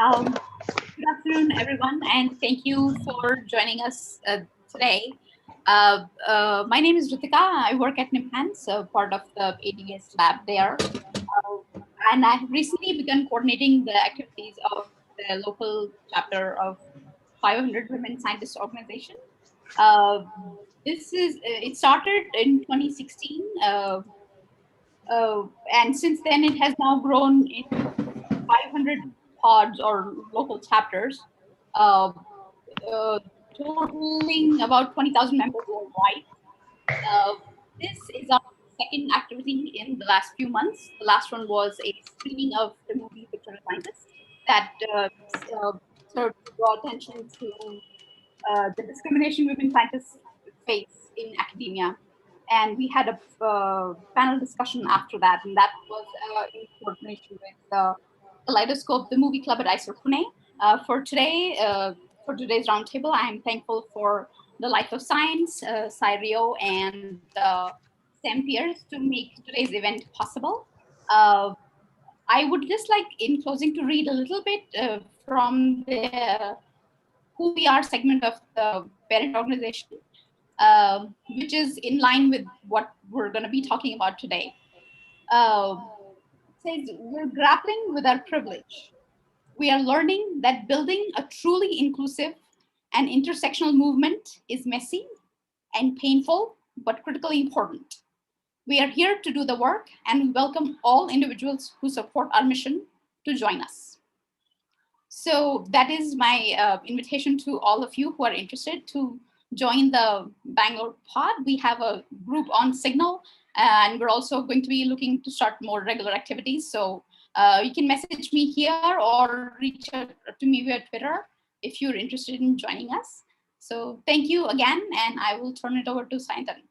Good afternoon, everyone, and thank you for joining us today. My name is Ritika. I work at NIMHANS, part of the ADS lab there. And I have recently begun coordinating the activities of the local chapter of 500 Women Scientists Organization. It started in 2016, and since then it has now grown into 500 pods or local chapters, uh, totaling about 20,000 members worldwide. This is our second activity in the last few months. The last one was a screening of the movie Picture Scientist that served to draw attention to the discrimination women scientists face in academia. And we had a panel discussion after that, and that was in coordination with the Kaleidoscope, the movie club at ISER Pune. For today's roundtable, I am thankful for the Life of Science, Cyrio, and STEM peers to make today's event possible. I would just like, in closing, to read a little bit from the Who We Are segment of the parent organization, which is in line with what we're going to be talking about today. It says, we're grappling with our privilege. We are learning that building a truly inclusive and intersectional movement is messy and painful, but critically important. We are here to do the work, and we welcome all individuals who support our mission to join us. So that is my invitation to all of you who are interested to join the Bangalore pod. We have a group on Signal, and we're also going to be looking to start more regular activities. So you can message me here or reach out to me via Twitter if you're interested in joining us. So thank you again, and I will turn it over to Sayantan.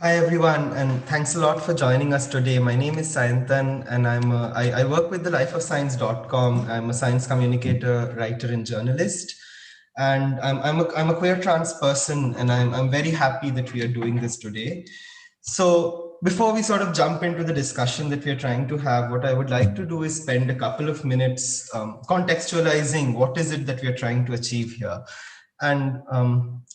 Hi everyone, and thanks a lot for joining us today. My name is Sayantan, and I work with the lifeofscience.com. I'm a science communicator, writer, and journalist. And I'm a queer trans person, and I'm very happy that we are doing this today. So before we sort of jump into the discussion that we are trying to have, what I would like to do is spend a couple of minutes contextualizing what is it that we are trying to achieve here. And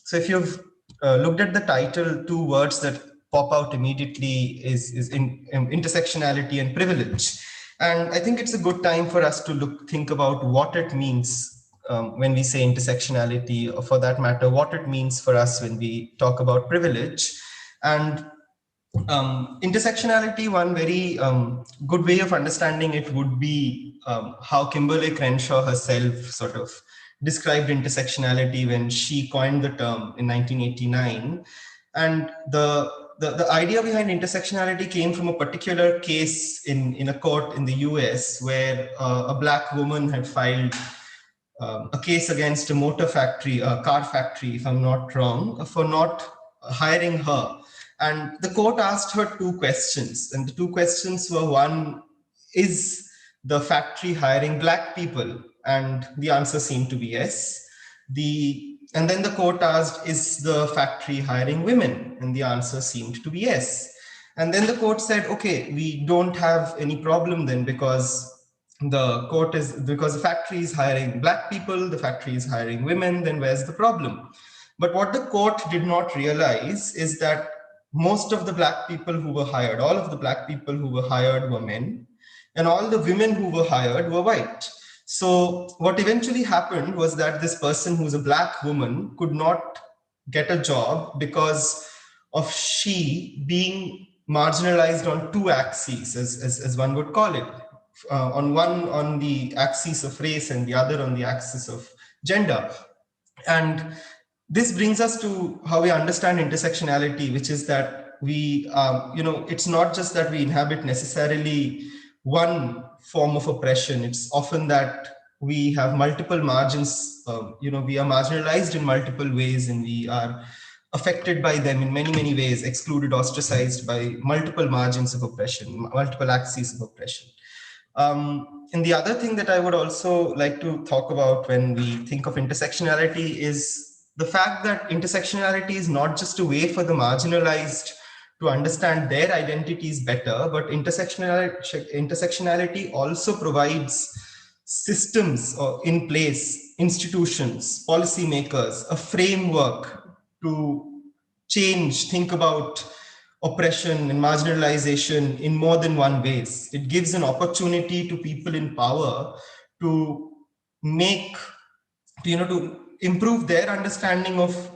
so if you've looked at the title, two words that pop out immediately is intersectionality and privilege. And I think it's a good time for us to think about what it means when we say intersectionality, or for that matter, what it means for us when we talk about privilege. And intersectionality, one very good way of understanding it would be how Kimberly Crenshaw herself sort of described intersectionality when she coined the term in 1989. And the idea behind intersectionality came from a particular case in a court in the US where a Black woman had filed a case against a motor factory, a car factory, if I'm not wrong, for not hiring her. And the court asked her two questions. And the two questions were, one, is the factory hiring Black people? And the answer seemed to be yes. And then the court asked, is the factory hiring women? And the answer seemed to be yes. And then the court said, okay, we don't have any problem then, because the factory is hiring Black people, the factory is hiring women, then where's the problem? But what the court did not realize is that most of the Black people who were hired, all of the Black people who were hired were men, and all the women who were hired were white. So what eventually happened was that this person who's a Black woman could not get a job because of she being marginalized on two axes, as one would call it. On one on the axis of race and the other on the axis of gender. And this brings us to how we understand intersectionality, which is that we, it's not just that we inhabit necessarily one form of oppression. It's often that we have multiple margins, we are marginalized in multiple ways, and we are affected by them in many, many ways, excluded, ostracized by multiple margins of oppression, multiple axes of oppression. And the other thing that I would also like to talk about when we think of intersectionality is the fact that intersectionality is not just a way for the marginalized to understand their identities better, but intersectionality also provides systems in place, institutions, policymakers, a framework to change, think about oppression and marginalization in more than one ways. It gives an opportunity to people in power to make, to improve their understanding of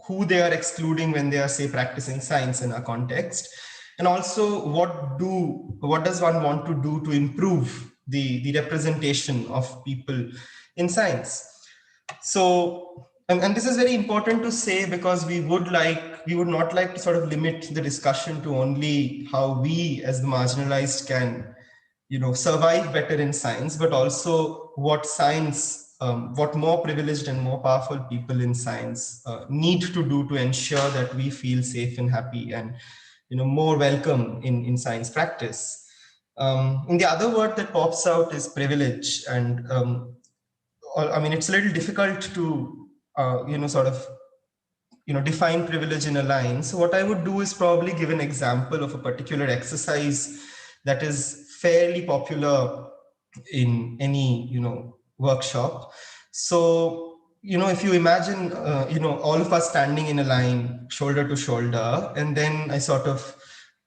who they are excluding when they are, say, practicing science in a context, and also what does one want to do to improve the representation of people in science. So, and this is very important to say, because we would not like to sort of limit the discussion to only how we as the marginalized can, survive better in science, but also what science, what more privileged and more powerful people in science need to do to ensure that we feel safe and happy and, more welcome in science practice. And the other word that pops out is privilege. And I mean, it's a little difficult to, sort of, define privilege in a line. So what I would do is probably give an example of a particular exercise that is fairly popular in any, workshop. So, if you imagine, all of us standing in a line, shoulder to shoulder, and then I sort of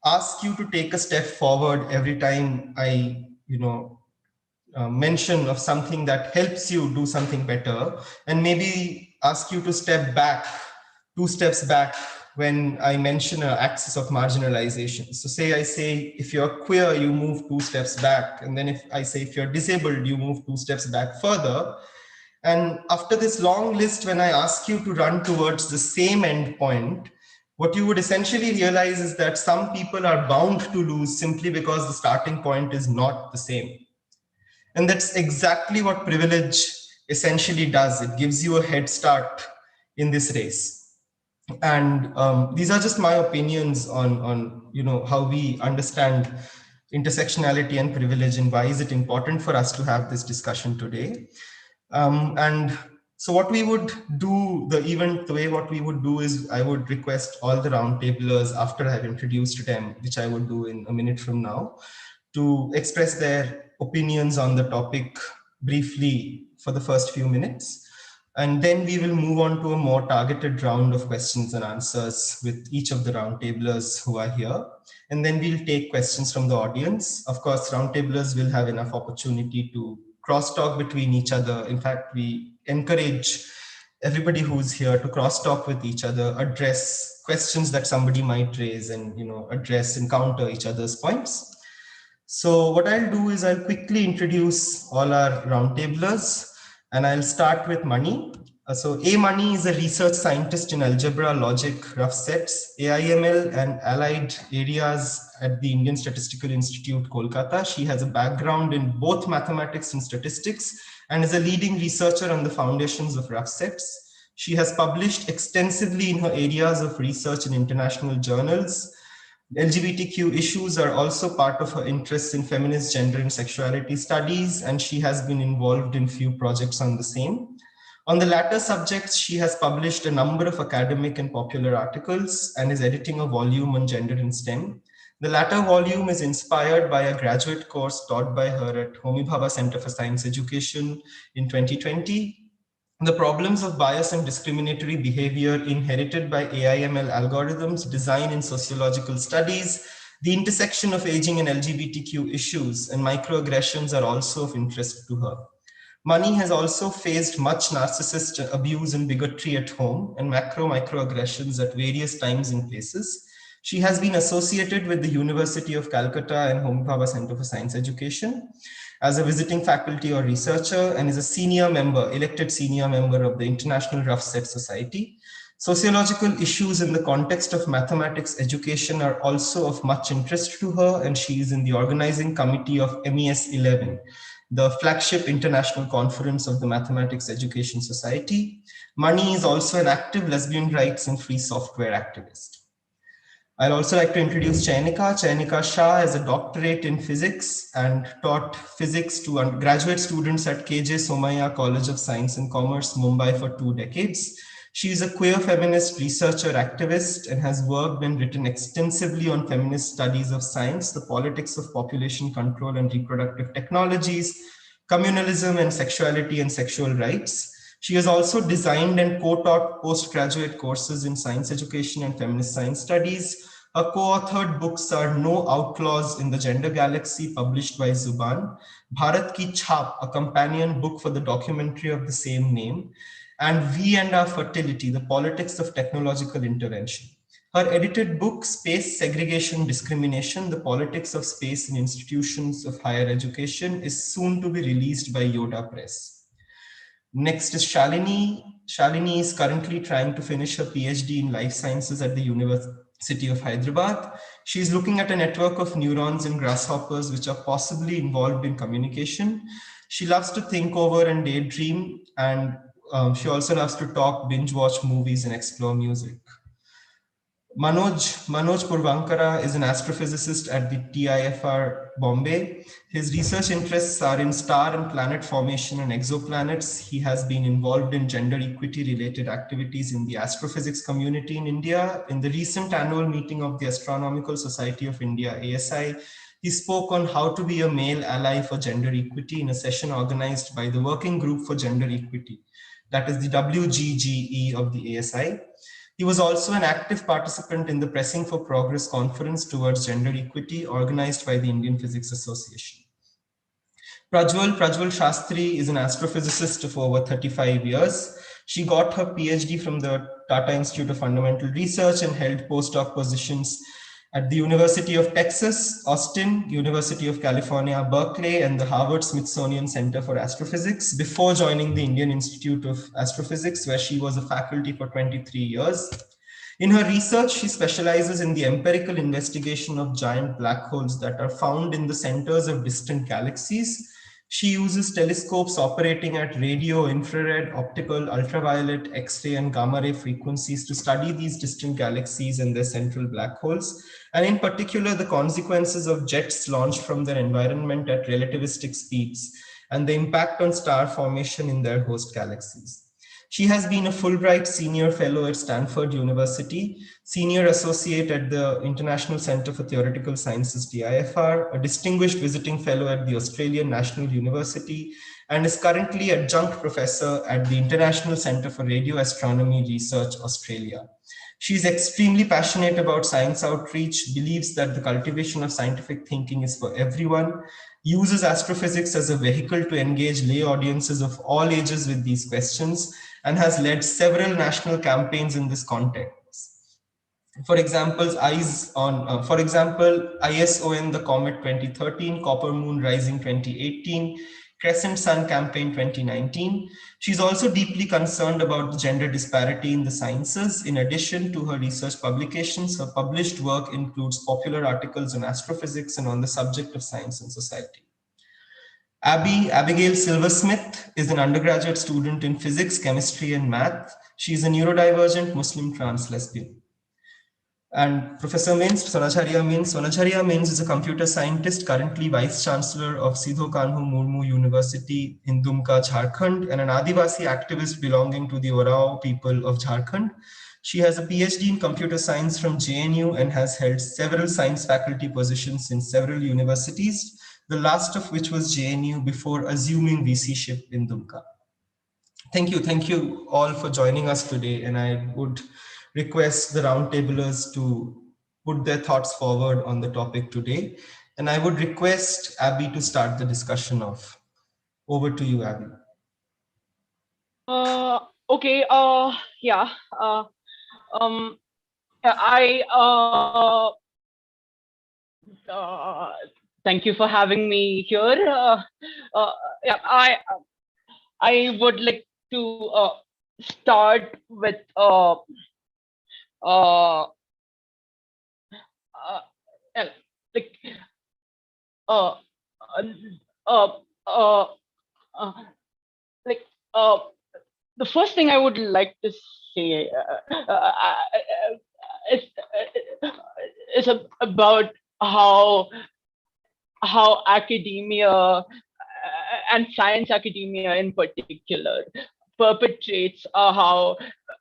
ask you to take a step forward every time I, mention of something that helps you do something better, and maybe ask you to step back, 2 steps back, when I mention an axis of marginalization. So I say, if you're queer, you move 2 steps back. And then if I say, if you're disabled, you move 2 steps back further. And after this long list, when I ask you to run towards the same end point, what you would essentially realize is that some people are bound to lose simply because the starting point is not the same. And that's exactly what privilege essentially does. It gives you a head start in this race. And these are just my opinions on how we understand intersectionality and privilege, and why is it important for us to have this discussion today. And so what we would do, what we would do is, I would request all the roundtablers, after I've introduced them, which I would do in a minute from now, to express their opinions on the topic briefly for the first few minutes. And then we will move on to a more targeted round of questions and answers with each of the roundtablers who are here. And then we'll take questions from the audience. Of course, roundtablers will have enough opportunity to crosstalk between each other. In fact, we encourage everybody who's here to crosstalk with each other, address questions that somebody might raise, and address and counter each other's points. So what I'll do is I'll quickly introduce all our roundtablers, and I'll start with Mani. So Mani is a research scientist in algebra, logic, rough sets, AIML, and allied areas at the Indian Statistical Institute, Kolkata. She has a background in both mathematics and statistics, and is a leading researcher on the foundations of rough sets. She has published extensively in her areas of research in international journals. LGBTQ issues are also part of her interests in feminist gender and sexuality studies, and she has been involved in few projects on the same. On the latter subjects, she has published a number of academic and popular articles, and is editing a volume on gender and STEM. The latter volume is inspired by a graduate course taught by her at Homi Bhabha Center for Science Education in 2020. The problems of bias and discriminatory behavior inherited by AIML algorithms, design in sociological studies, the intersection of aging and LGBTQ issues, and microaggressions are also of interest to her. Mani has also faced much narcissist abuse and bigotry at home, and microaggressions at various times and places. She has been associated with the University of Calcutta and Homi Bhabha Center for Science Education as a visiting faculty or researcher, and is a elected senior member of the International Rough Set Society. Sociological issues in the context of mathematics education are also of much interest to her, and she is in the organizing committee of MES 11, the flagship international conference of the Mathematics Education Society. Mani is also an active lesbian rights and free software activist. I'd also like to introduce Chayanika. Chayanika Shah has a doctorate in physics and taught physics to graduate students at KJ Somaiya College of Science and Commerce, Mumbai for 2 decades. She is a queer feminist researcher activist and has worked and written extensively on feminist studies of science, the politics of population control and reproductive technologies, communalism and sexuality and sexual rights. She has also designed and co-taught postgraduate courses in science education and feminist science studies. Her co-authored books are No Outlaws in the Gender Galaxy, published by Zuban, Bharat Ki Chhap, a companion book for the documentary of the same name, and We and Our Fertility, The Politics of Technological Intervention. Her edited book, Space, Segregation, Discrimination, The Politics of Space in Institutions of Higher Education, is soon to be released by Yoda Press. Next is Shalini. Shalini is currently trying to finish her PhD in life sciences at the University of Hyderabad. She is looking at a network of neurons in grasshoppers which are possibly involved in communication. She loves to think over and daydream, and she also loves to talk, binge watch movies, and explore music. Manoj Purvankara is an astrophysicist at the TIFR Bombay. His research interests are in star and planet formation and exoplanets. He has been involved in gender equity related activities in the astrophysics community in India. In the recent annual meeting of the Astronomical Society of India, ASI, he spoke on how to be a male ally for gender equity in a session organized by the Working Group for Gender Equity, that is the WGGE of the ASI. He was also an active participant in the Pressing for Progress conference towards gender equity organized by the Indian Physics Association. Prajval Shastri is an astrophysicist of over 35 years. She got her PhD from the Tata Institute of Fundamental Research and held postdoc positions at the University of Texas, Austin, University of California, Berkeley, and the Harvard-Smithsonian Center for Astrophysics before joining the Indian Institute of Astrophysics, where she was a faculty for 23 years. In her research, she specializes in the empirical investigation of giant black holes that are found in the centers of distant galaxies. She uses telescopes operating at radio, infrared, optical, ultraviolet, X-ray, and gamma-ray frequencies to study these distant galaxies and their central black holes, and in particular, the consequences of jets launched from their environment at relativistic speeds and the impact on star formation in their host galaxies. She has been a Fulbright Senior Fellow at Stanford University, Senior Associate at the International Center for Theoretical Sciences, TIFR, a Distinguished Visiting Fellow at the Australian National University, and is currently Adjunct Professor at the International Center for Radio Astronomy Research, Australia. She is extremely passionate about science outreach, believes that the cultivation of scientific thinking is for everyone, uses astrophysics as a vehicle to engage lay audiences of all ages with these questions, and has led several national campaigns in this context. For example, ISON the Comet 2013, Copper Moon Rising 2018, Crescent Sun Campaign 2019. She's also deeply concerned about the gender disparity in the sciences. In addition to her research publications, her published work includes popular articles on astrophysics and on the subject of science and society. Abigail Silversmith is an undergraduate student in physics, chemistry, and math. She is a neurodivergent Muslim trans lesbian. And Professor Minz, Sonajharia Minz is a computer scientist, currently Vice Chancellor of Sidho Kanhu Murmu University in Dumka, Jharkhand, and an Adivasi activist belonging to the Orao people of Jharkhand. She has a PhD in computer science from JNU and has held several science faculty positions in several universities, the last of which was JNU before assuming VC-ship in Dumka. Thank you all for joining us today, and I would request the roundtablers to put their thoughts forward on the topic today. And I would request Abby to start the discussion off. Over to you, Abby. Okay. Yeah. Thank you for having me here. Yeah, I would like to start with like like the first thing I would like to say is about how academia and science academia in particular perpetrates how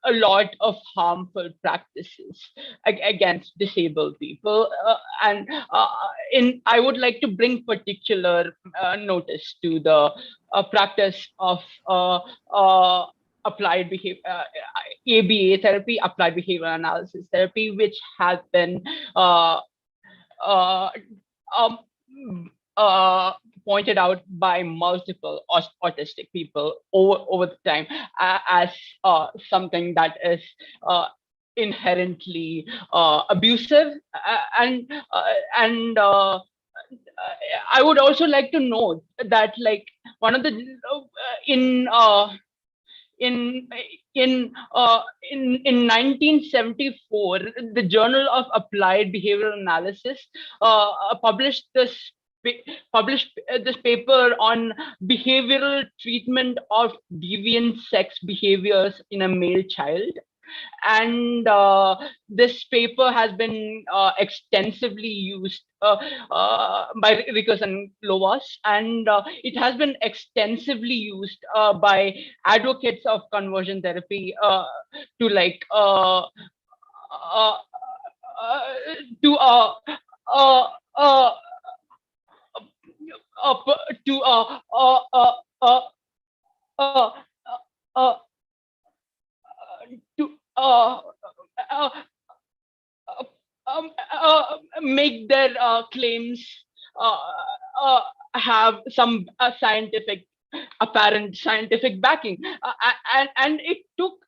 a lot of harmful practices against disabled people, and I would like to bring particular notice to the practice of applied behavior, ABA therapy, applied behavioral analysis therapy, which has been uh, um, pointed out by multiple autistic people over the time as something that is inherently abusive, and I would also like to note that, like, one of the in in in 1974, the Journal of Applied Behavioral Analysis published this paper on behavioral treatment of deviant sex behaviors in a male child. And this paper has been extensively used by Rickers and Lovas, and it has been extensively used by advocates of conversion therapy to like uh, to uh, to uh, uh, to uh, make their claims uh, uh, have some apparent scientific backing, and it took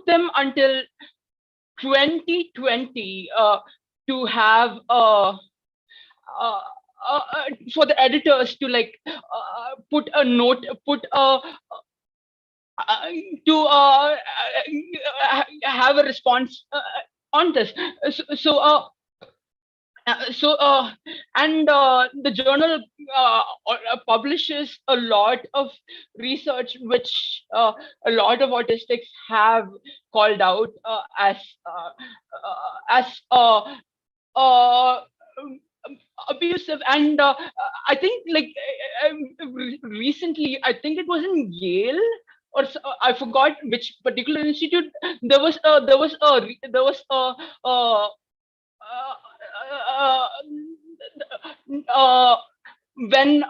them until 2020 to have for the editors to like put a note, to have a response on this. So, and the journal publishes a lot of research which a lot of autistics have called out as abusive. And I think, like, recently, I think it was in Yale, or I forgot which particular institute. There was uh, uh, when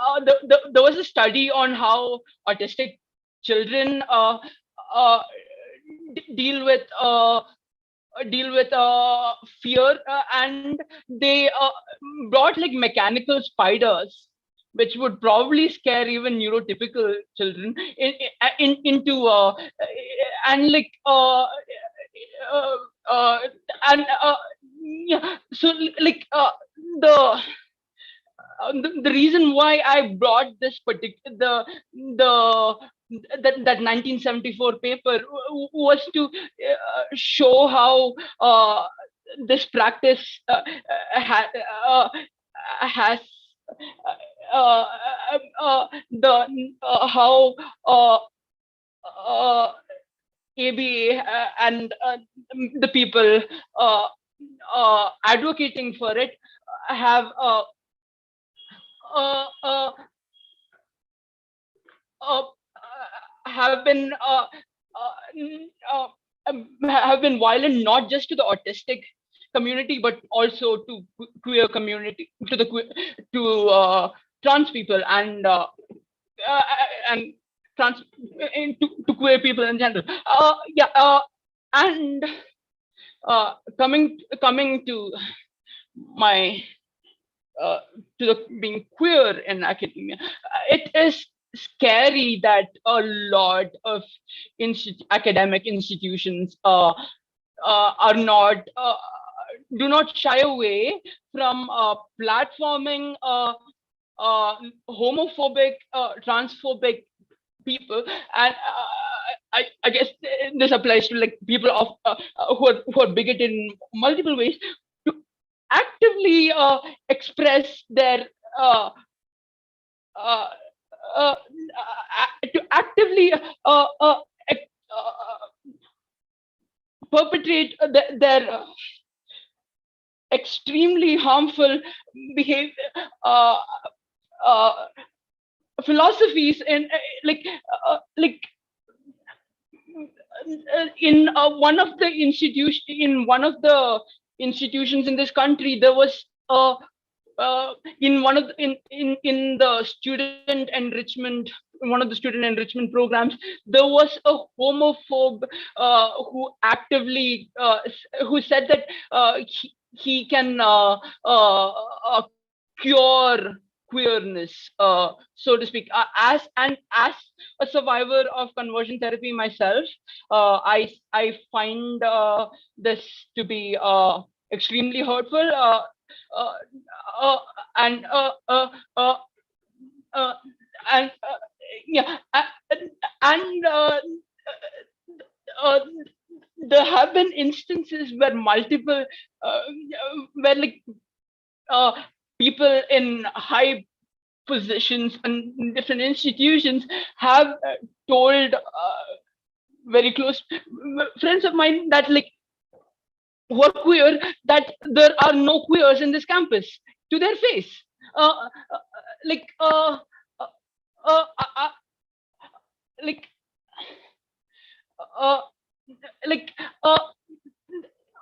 there was a study on how autistic children uh, deal with fear, and they brought like mechanical spiders, which would probably scare even neurotypical children, into and like uh, and yeah. So like the reason why I brought this particular the that 1974 paper was to show how this practice has uh, the how ABA and the people advocating for it have uh, uh, uh, have been have been violent, not just to the autistic community but also to queer community, to the trans people, and trans to queer people in general. And coming to my to the being queer in academia, it is scary that a lot of academic institutions are not do not shy away from platforming homophobic, transphobic people. And I guess this applies to like people of who are bigoted in multiple ways, to actively express their uh, uh, to actively perpetrate their extremely harmful behavior uh, philosophies, and like in one of the institutions in this country, there was in one of the, in the student enrichment, one of the student enrichment programs, there was a homophobe who actively who said that he can cure queerness, so to speak. As a survivor of conversion therapy myself, I find this to be extremely hurtful. Uh, uh, and uh, uh, and yeah, and uh, there have been instances where multiple where like uh, people in high positions and different institutions have told very close friends of mine that like who are queer, that there are no queers in this campus, to their face. Uh, uh, like uh, uh, uh, like uh, like uh,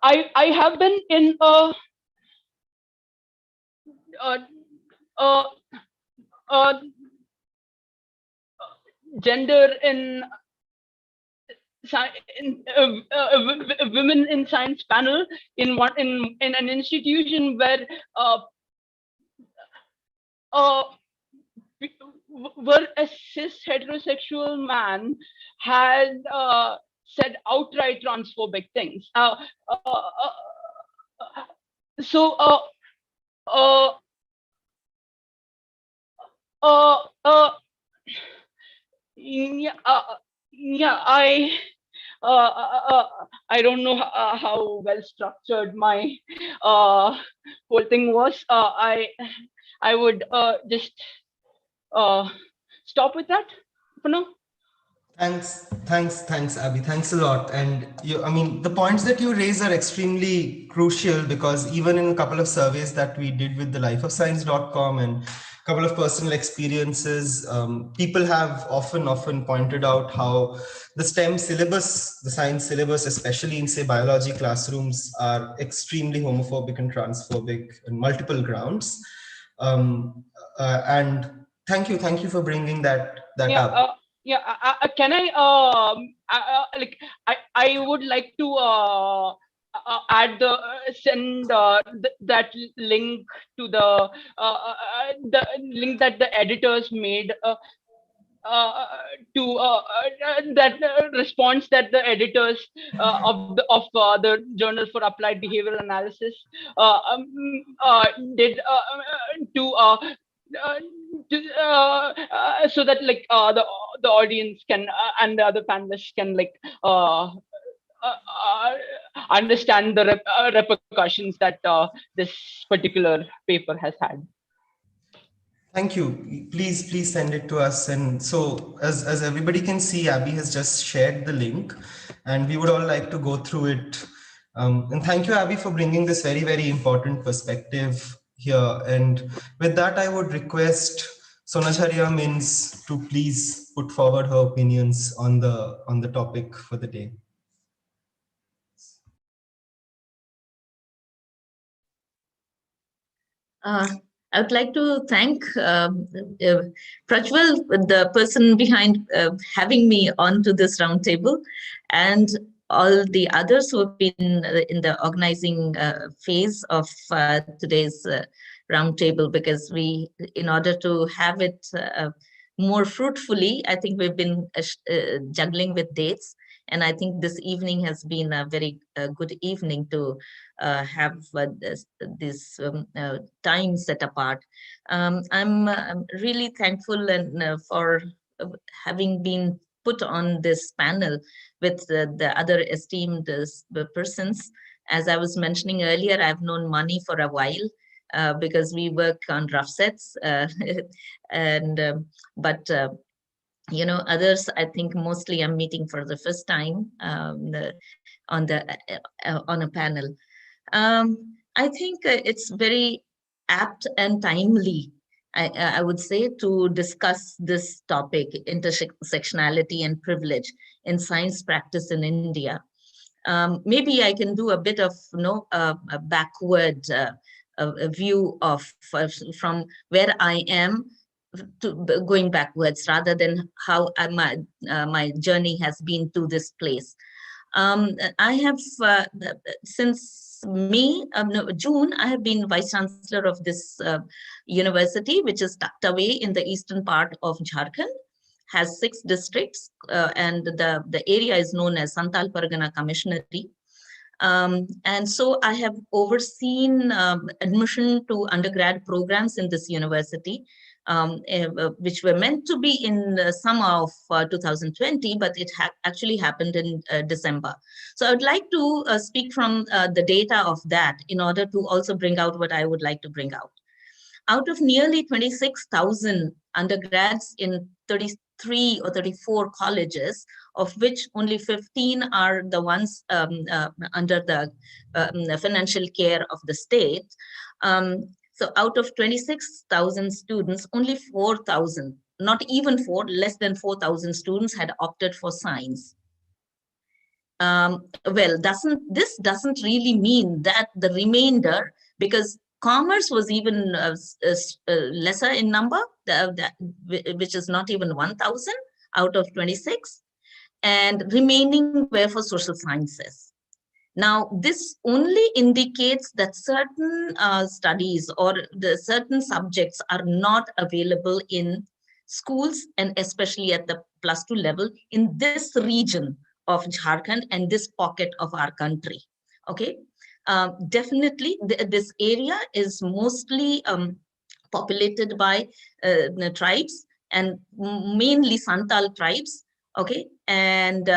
I have been in uh, uh, uh, gender in in, women in science panel in an institution where uh, where a cis heterosexual man had said outright transphobic things. So uh, uh, uh, yeah, I don't know how well structured my whole thing was. I would just stop with that for now. Thanks, Abby. Thanks a lot. And I mean, the points that you raise are extremely crucial, because even in a couple of surveys that we did with the lifeofscience.com and a couple of personal experiences, people have often pointed out how the STEM syllabus, the science syllabus, especially in say biology classrooms, are extremely homophobic and transphobic on multiple grounds. And thank you for bringing that up. Can I like I would like to add the send that link to the link that the editors made to that response that the editors of the Journal for Applied Behavioral Analysis did to uh, so that like the audience can and the other panelists can like understand the repercussions that this particular paper has had. Thank you. Please send it to us. And so as everybody can see, Abby has just shared the link, and we would all like to go through it. And thank you, Abby, for bringing this very important perspective here. And with that, I would request Sonajharia Minz to please put forward her opinions on the topic for the day. I would like to thank Prajval, the person behind having me onto this roundtable, and all the others who have been in the organizing phase of today's roundtable, because in order to have it more fruitfully, I think we've been juggling with dates. And I think this evening has been a very good evening to have this time set apart. I'm really thankful and for having been put on this panel with the other esteemed persons. As I was mentioning earlier, I've known Mani for a while. Because we work on rough sets, and but you know, others I think mostly I'm meeting for the first time on a panel. I think it's very apt and timely I would say, to discuss this topic, intersectionality and privilege in science practice in India. Maybe I can do a bit of a backward a view of from where I am to going backwards, rather than how my journey has been to this place. I have since May, no, June, I have been Vice Chancellor of this university, which is tucked away in the eastern part of Jharkhand, has 6 districts, and the area is known as Santal Pargana Commissionary. And so I have overseen admission to undergrad programs in this university, which were meant to be in the summer of 2020, but it actually happened in December. So I would like to speak from the data of that in order to also bring out what I would like to bring out. Out of nearly 26,000 undergrads in 33 or 34 colleges, of which only 15 are the ones under the financial care of the state. So out of 26,000 students, only 4,000, not even 4, less than 4,000 students had opted for science. Well, this doesn't really mean that the remainder, because commerce was even lesser in number, which is not even 1,000 out of 26, and remaining were for social sciences. Now, this only indicates that certain studies or the certain subjects are not available in schools, and especially at the +2 level in this region of Jharkhand and this pocket of our country. Okay, definitely this area is mostly populated by tribes, and mainly Santal tribes. Okay, and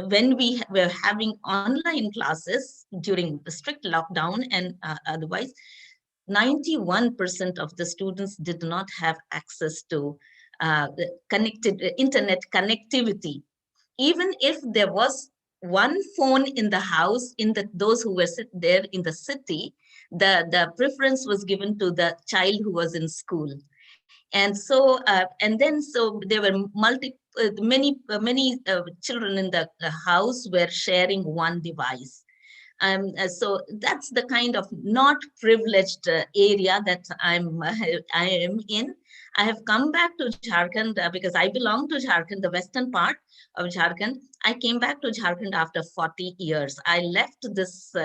when we were having online classes during the strict lockdown and otherwise, 91% of the students did not have access to internet connectivity. Even if there was one phone in the house, those who were there in the city, the preference was given to the child who was in school. And so, so there were many children in the house were sharing one device. So that's the kind of not privileged area that I am in. I have come back to Jharkhand because I belong to Jharkhand, the western part of Jharkhand. I came back to Jharkhand after 40 years. I left this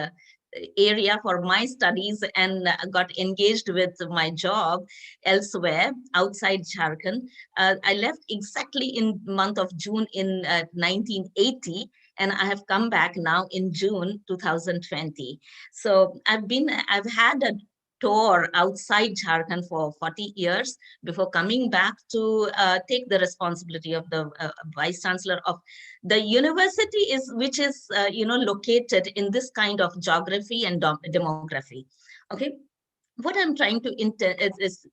area for my studies and got engaged with my job elsewhere outside Jharkhand. I left exactly in month of June in 1980. And I have come back now in June 2020. So I've had a tour outside Jharkhand for 40 years before coming back to take the responsibility of the Vice Chancellor of the university, which is located in this kind of geography and demography. Okay, what I'm trying to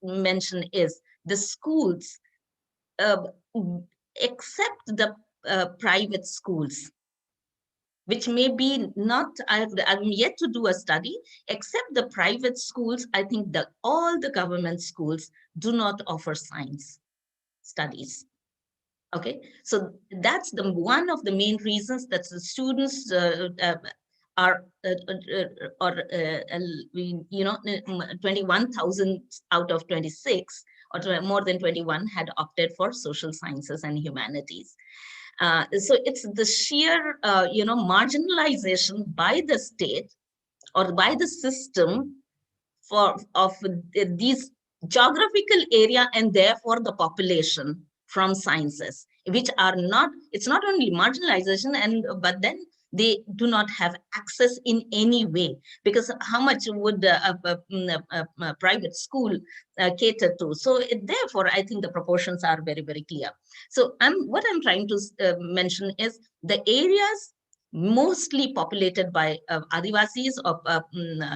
mention is the schools, except the private schools, which may be not, I'm yet to do a study, except the private schools. I think that all the government schools do not offer science studies. Okay, so that's one of the main reasons that the students are, 21,000 out of 26, or more than 21 had opted for social sciences and humanities. So it's the sheer, marginalization by the state or by the system of these geographical area, and therefore the population from sciences, which are not, it's not only marginalization, but then they do not have access in any way, because how much would a private school cater to? So therefore, I think the proportions are very, very clear. So what I'm trying to mention is the areas mostly populated by Adivasis or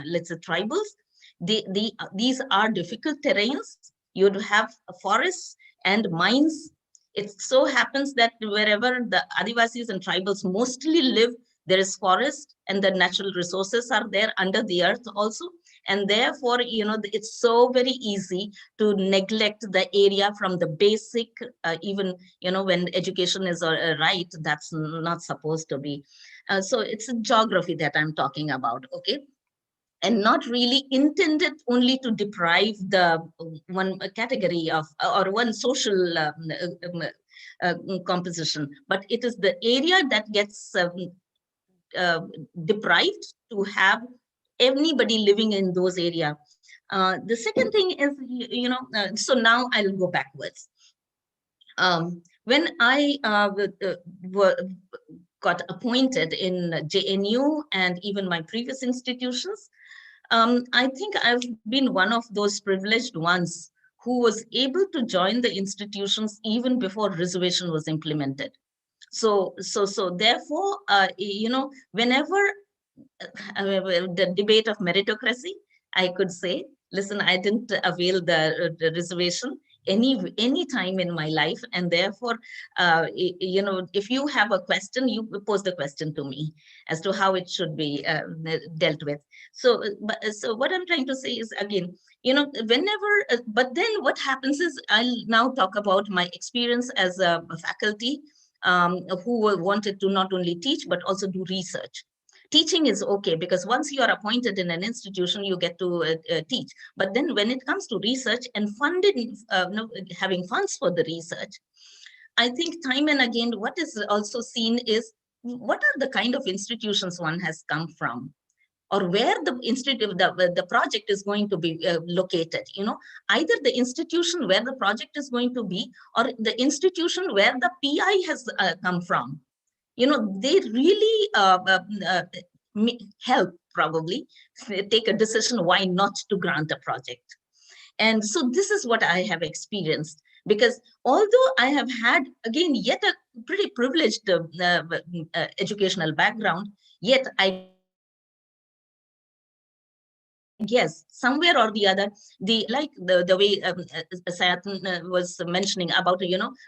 let's say tribals. These are difficult terrains. You'd have forests and mines. It so happens that wherever the Adivasis and tribals mostly live, there is forest, and the natural resources are there under the earth also. And therefore, it's so very easy to neglect the area from the basic, even, when education is a right, that's not supposed to be. So it's a geography that I'm talking about, okay? And not really intended only to deprive the one category of, or one social composition, but it is the area that gets deprived to have anybody living in those areas. The second thing is, so now I'll go backwards. When I got appointed in JNU and even my previous institutions, I think I've been one of those privileged ones who was able to join the institutions even before reservation was implemented. So therefore, whenever the debate of meritocracy, I could say, listen, I didn't avail the reservation any time in my life, and therefore, if you have a question, you pose the question to me as to how it should be dealt with. So what I'm trying to say is, again, whenever, but then what happens is, I'll now talk about my experience as a faculty who wanted to not only teach but also do research. Teaching is okay because once you are appointed in an institution, you get to teach. But then when it comes to research and funding, having funds for the research, I think time and again, what is also seen is, what are the kind of institutions one has come from, or where the institute, the project is going to be located. Either the institution where the project is going to be, or the institution where the PI has come from. They really help probably take a decision why not to grant a project. And so this is what I have experienced, because although I have had, again, yet a pretty privileged educational background, yet I guess somewhere or the other, the way Sayantan was mentioning about,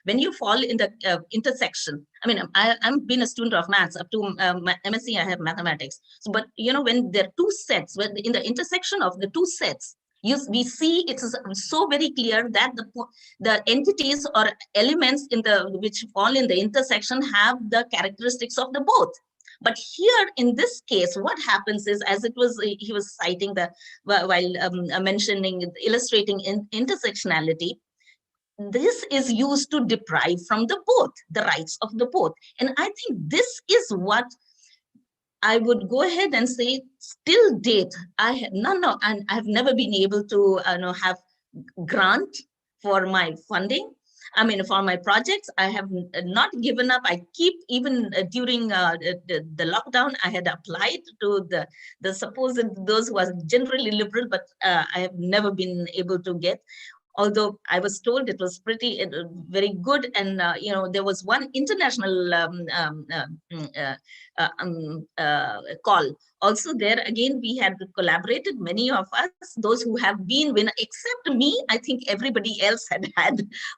when you fall in the intersection. I mean, I've been a student of maths up to my MSc. I have mathematics. So, but when there are two sets, when in the intersection of the two sets, we see it is so very clear that the entities or elements which fall in the intersection have the characteristics of the both. But here in this case, what happens is, as he was citing while illustrating intersectionality, this is used to deprive from the rights of the both. And I think this is what I would go ahead and say, still date, and I've never been able to have grant for my funding. I mean, for my projects, I have not given up. I keep, even during the lockdown, I had applied to the supposed, those who are generally liberal, but I have never been able to get. Although I was told it was pretty, very good. And, there was one international call. Also there, again, we had collaborated, many of us, those who have been, except me, I think everybody else had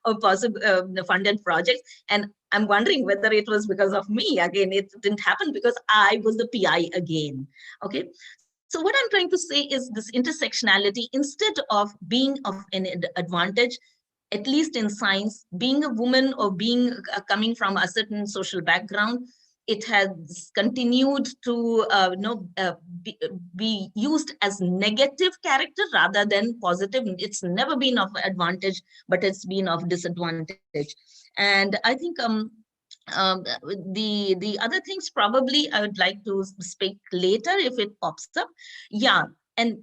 a possible funded project. And I'm wondering whether it was because of me. Again, it didn't happen because I was the PI again. Okay. So what I'm trying to say is, this intersectionality, instead of being of an advantage, at least in science, being a woman or being coming from a certain social background, it has continued to be used as negative character rather than positive. It's never been of advantage, but it's been of disadvantage. And I think the other things probably I would like to speak later if it pops up. Yeah, and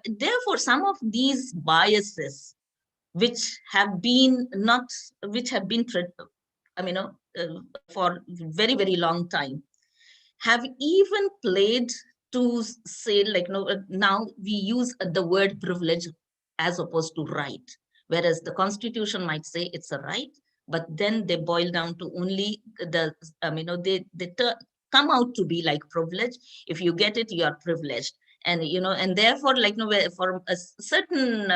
therefore some of these biases which have been for very, very long time, have even played to say, now we use the word privilege as opposed to right, whereas the Constitution might say it's a right, but then they boil down to only they come out to be like privilege. If you get it, you are privileged. And, and therefore, for a certain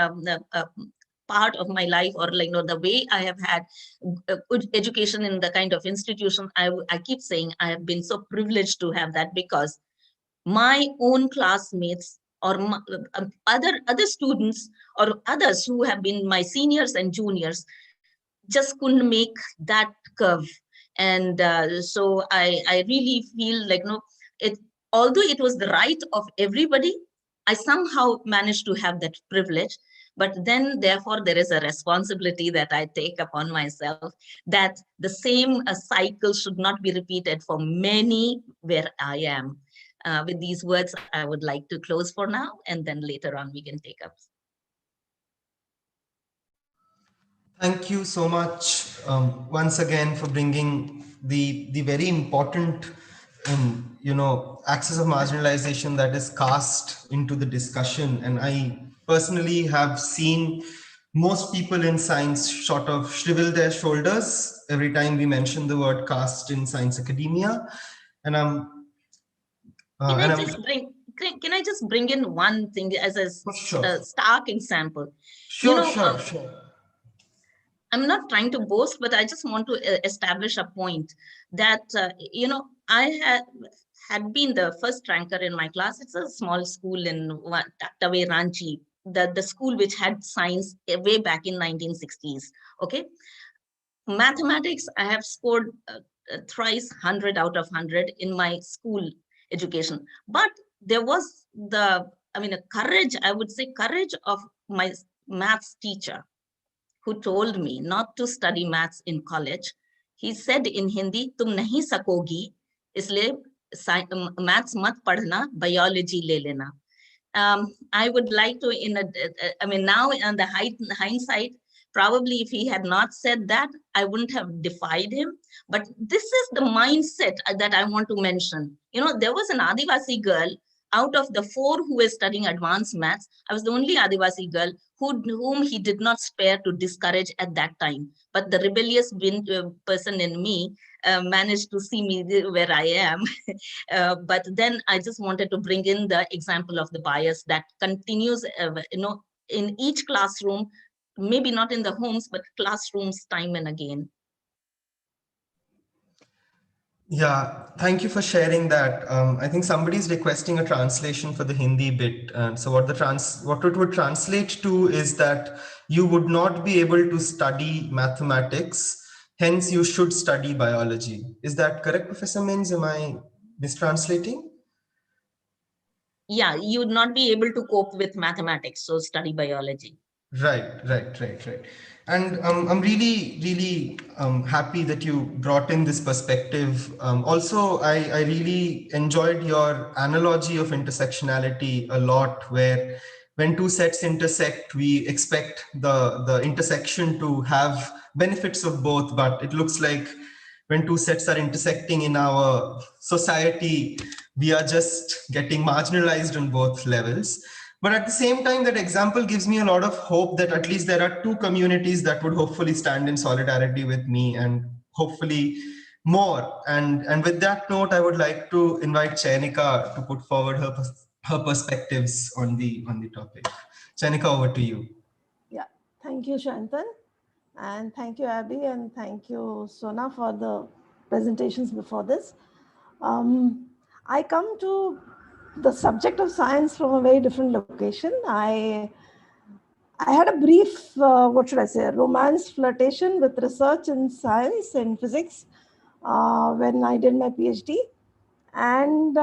part of my life, or the way I have had good education in the kind of institution, I keep saying I have been so privileged to have that, because my own classmates or other students or others who have been my seniors and juniors just couldn't make that curve. And so I really feel like, although it was the right of everybody, I somehow managed to have that privilege. But then, therefore, there is a responsibility that I take upon myself, that the same cycle should not be repeated for many where I am. With these words, I would like to close for now, and then later on we can take up. Thank you so much once again for bringing the very important axis of marginalization that is cast into the discussion. And I personally have seen most people in science sort of shrivel their shoulders every time we mention the word caste in science academia. And Can I just bring in one thing as a stark example? Sure. I'm not trying to boast, but I just want to establish a point that, I had been the first ranker in my class. It's a small school in Datta, Ranchi, the school which had science way back in 1960s. Okay. Mathematics, I have scored thrice 100 out of 100 in my school education. But there was courage of my maths teacher, who told me not to study maths in college. He said in Hindi, "Tum nahi sakogi, isliye maths mat padhna, biology le lena." I would like to, now on the hindsight, probably if he had not said that, I wouldn't have defied him. But this is the mindset that I want to mention. There was an Adivasi girl out of the 4 who were studying advanced maths. I was the only Adivasi girl whom he did not spare to discourage at that time. But the rebellious person in me managed to see me where I am. But then I just wanted to bring in the example of the bias that continues, in each classroom, maybe not in the homes, but classrooms time and again. Yeah, thank you for sharing that. I think somebody's requesting a translation for the Hindi bit. So what it would translate to is that you would not be able to study mathematics, hence you should study biology. Is that correct, Professor Minz? Am I mistranslating? Yeah, you would not be able to cope with mathematics, so study biology. Right. And I'm really happy that you brought in this perspective. Also, I really enjoyed your analogy of intersectionality a lot, where when 2 sets intersect, we expect the intersection to have benefits of both, but it looks like when 2 sets are intersecting in our society, we are just getting marginalized on both levels. But at the same time, that example gives me a lot of hope that at least there are 2 communities that would hopefully stand in solidarity with me, and hopefully more. And with that note, I would like to invite Chayanika to put forward her perspectives on the topic. Chayanika, over to you. Yeah, thank you, Sayantan. And thank you, Abby, and thank you, Sona, for the presentations before this. I come to the subject of science from a very different location. I had a brief, romance flirtation with research in science and physics when I did my PhD. And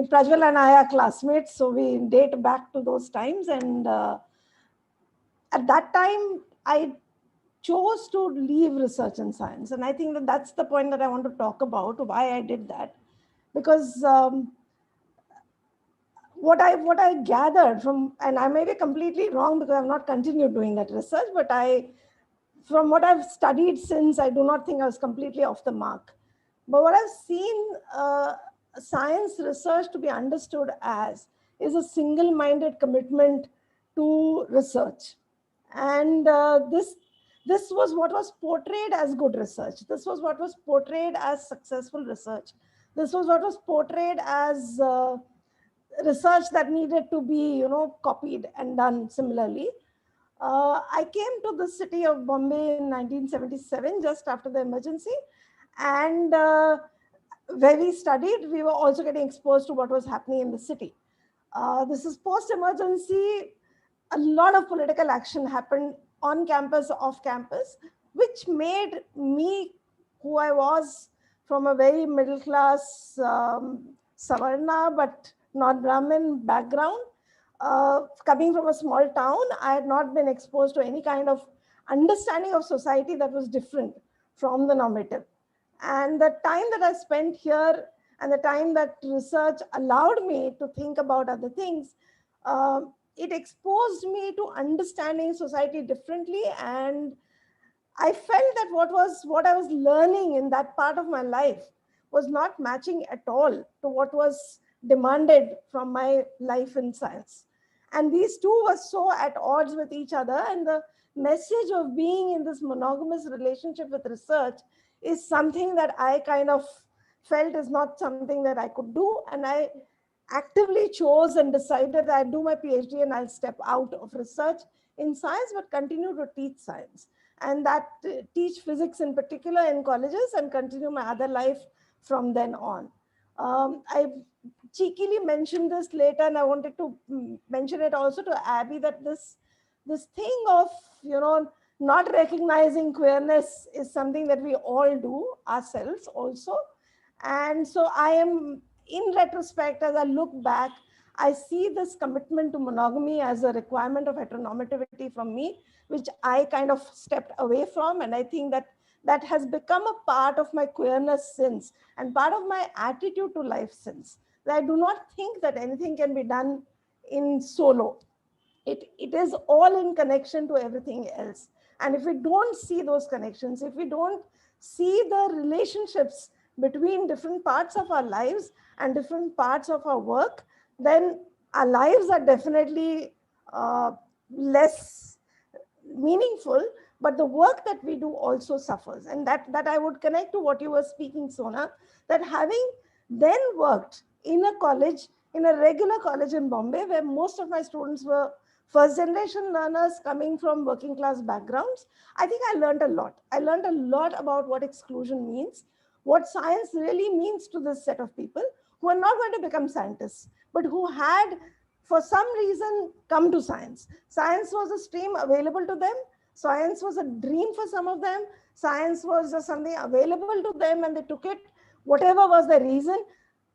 Prajval and I are classmates, so we date back to those times. And at that time, I chose to leave research in science. And I think that that's the point that I want to talk about, why I did that. Because what I gathered from, and I may be completely wrong because I've not continued doing that research, but from what I've studied since, I do not think I was completely off the mark. But what I've seen science research to be understood as is a single-minded commitment to research. And this was what was portrayed as good research. This was what was portrayed as successful research. This was what was portrayed as research that needed to be, copied and done similarly. I came to the city of Bombay in 1977, just after the emergency. And where we studied, we were also getting exposed to what was happening in the city. This is post-emergency. A lot of political action happened on campus, off campus, which made me who I was, from a very middle class Savarna, but not Brahmin background. Coming from a small town, I had not been exposed to any kind of understanding of society that was different from the normative. And the time that I spent here and the time that research allowed me to think about other things, it exposed me to understanding society differently. And I felt that what I was learning in that part of my life was not matching at all to what was demanded from my life in science. And these two were so at odds with each other. And the message of being in this monogamous relationship with research is something that I kind of felt is not something that I could do. And I actively chose and decided that I'd do my PhD and I'll step out of research in science, but continue to teach science. And that teach physics in particular in colleges and continue my other life from then on. I cheekily mentioned this later, and I wanted to mention it also to Abby, that this thing of, not recognizing queerness is something that we all do ourselves also. And so I am, in retrospect, as I look back, I see this commitment to monogamy as a requirement of heteronormativity from me, which I kind of stepped away from. And I think that that has become a part of my queerness since, and part of my attitude to life since. That I do not think that anything can be done in solo. It is all in connection to everything else. And if we don't see those connections, if we don't see the relationships between different parts of our lives and different parts of our work, then our lives are definitely less meaningful, but the work that we do also suffers. And that I would connect to what you were speaking, Sona, that having then worked in a college, in a regular college in Bombay, where most of my students were first generation learners coming from working class backgrounds, I think I learned a lot. I learned a lot about what exclusion means, what science really means to this set of people who are not going to become scientists, but who had, for some reason, come to science. Science was a stream available to them. Science was a dream for some of them. Science was just something available to them and they took it, whatever was the reason.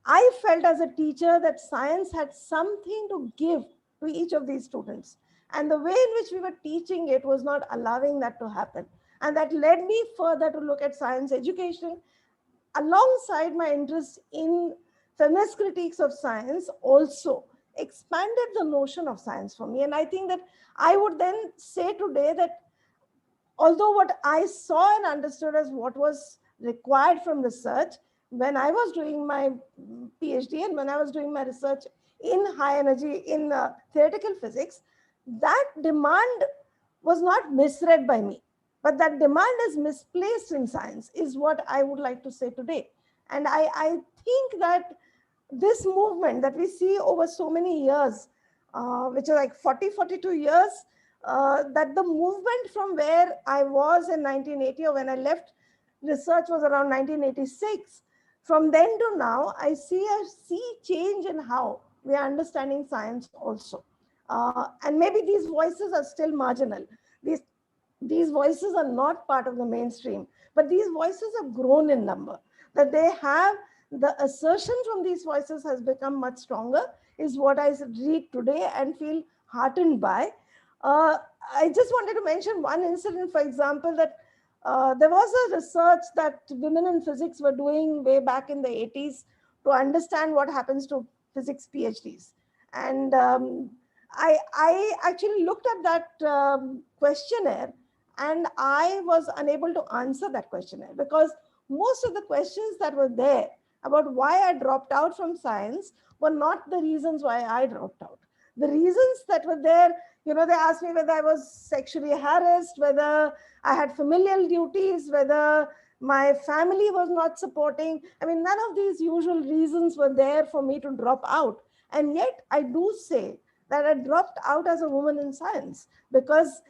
I felt as a teacher that science had something to give to each of these students. And the way in which we were teaching it was not allowing that to happen. And that led me further to look at science education. Alongside my interest in feminist critiques of science, also expanded the notion of science for me. And I think that I would then say today that although what I saw and understood as what was required from research, when I was doing my PhD and when I was doing my research in high energy, in theoretical physics, that demand was not misread by me, but that demand is misplaced in science is what I would like to say today. And I think that this movement that we see over so many years, which are like 40, 42 years, that the movement from where I was in 1980 or when I left research was around 1986. From then to now, I see a sea change in how we are understanding science also. And maybe these voices are still marginal. These voices are not part of the mainstream, but these voices have grown in number. That they have, the assertion from these voices has become much stronger is what I read today and feel heartened by. I just wanted to mention one incident, for example, that there was a research that women in physics were doing way back in the 80s to understand what happens to physics PhDs. And I actually looked at that questionnaire and I was unable to answer that questionnaire because most of the questions that were there about why I dropped out from science were not the reasons why I dropped out. The reasons that were there, they asked me whether I was sexually harassed, whether I had familial duties, whether my family was not supporting. I mean, none of these usual reasons were there for me to drop out. And yet I do say that I dropped out as a woman in science because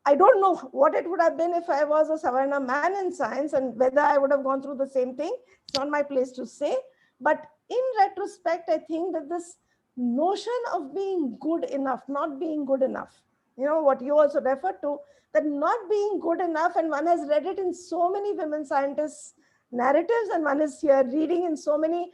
I don't know what it would have been if I was a Savarna man in science, and whether I would have gone through the same thing. It's not my place to say. But in retrospect, I think that this notion of being good enough, not being good enough, what you also referred to, that not being good enough, and one has read it in so many women scientists' narratives, and one is here reading in so many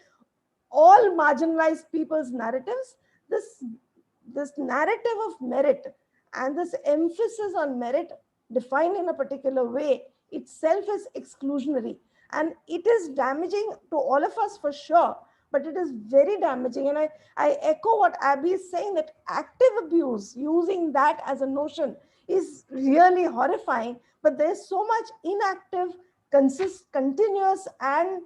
all marginalized people's narratives, this narrative of merit and this emphasis on merit defined in a particular way itself is exclusionary, and it is damaging to all of us for sure, but it is very damaging. And I echo what Abby is saying, that active abuse, using that as a notion, is really horrifying, but there's so much inactive, continuous, and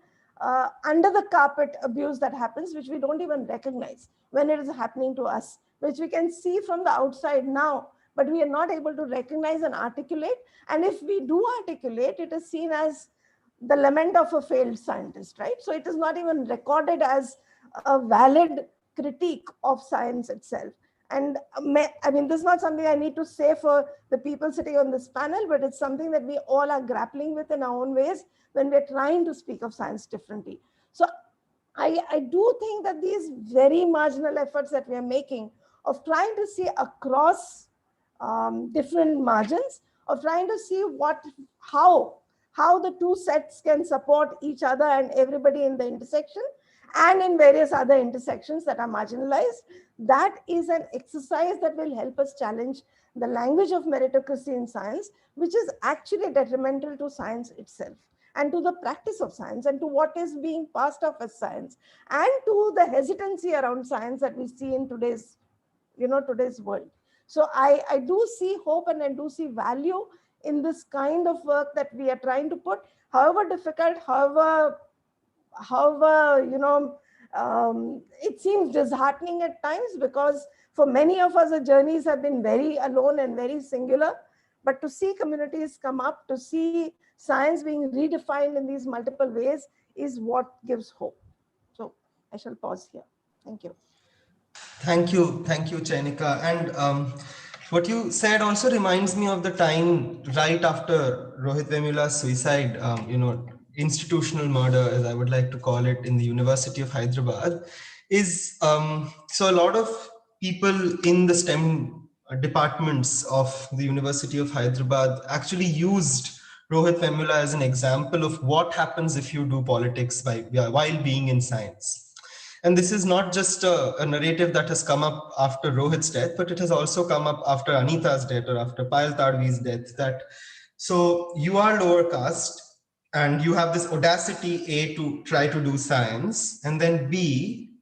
under the carpet abuse that happens, which we don't even recognize when it is happening to us, which we can see from the outside now, but we are not able to recognize and articulate. And if we do articulate, it is seen as the lament of a failed scientist, right? So it is not even recorded as a valid critique of science itself. And I mean, this is not something I need to say for the people sitting on this panel, but it's something that we all are grappling with in our own ways when we're trying to speak of science differently. So I do think that these very marginal efforts that we are making of trying to see across different margins, of trying to see how the two sets can support each other and everybody in the intersection and in various other intersections that are marginalized, that is an exercise that will help us challenge the language of meritocracy in science, which is actually detrimental to science itself and to the practice of science and to what is being passed off as science and to the hesitancy around science that we see in today's world. So I do see hope and I do see value in this kind of work that we are trying to put, however difficult, however it seems disheartening at times, because for many of us the journeys have been very alone and very singular. But to see communities come up, to see science being redefined in these multiple ways is what gives hope. So I shall pause here. Thank you. Thank you, Chayanika. And what you said also reminds me of the time right after Rohit Vemula's suicide, institutional murder, as I would like to call it, in the University of Hyderabad, is so a lot of people in the STEM departments of the University of Hyderabad actually used Rohit Vemula as an example of what happens if you do politics while being in science. And this is not just a narrative that has come up after Rohit's death, but it has also come up after Anita's death or after Payal Tadvi's death. That so you are lower caste and you have this audacity, A, to try to do science, and then B,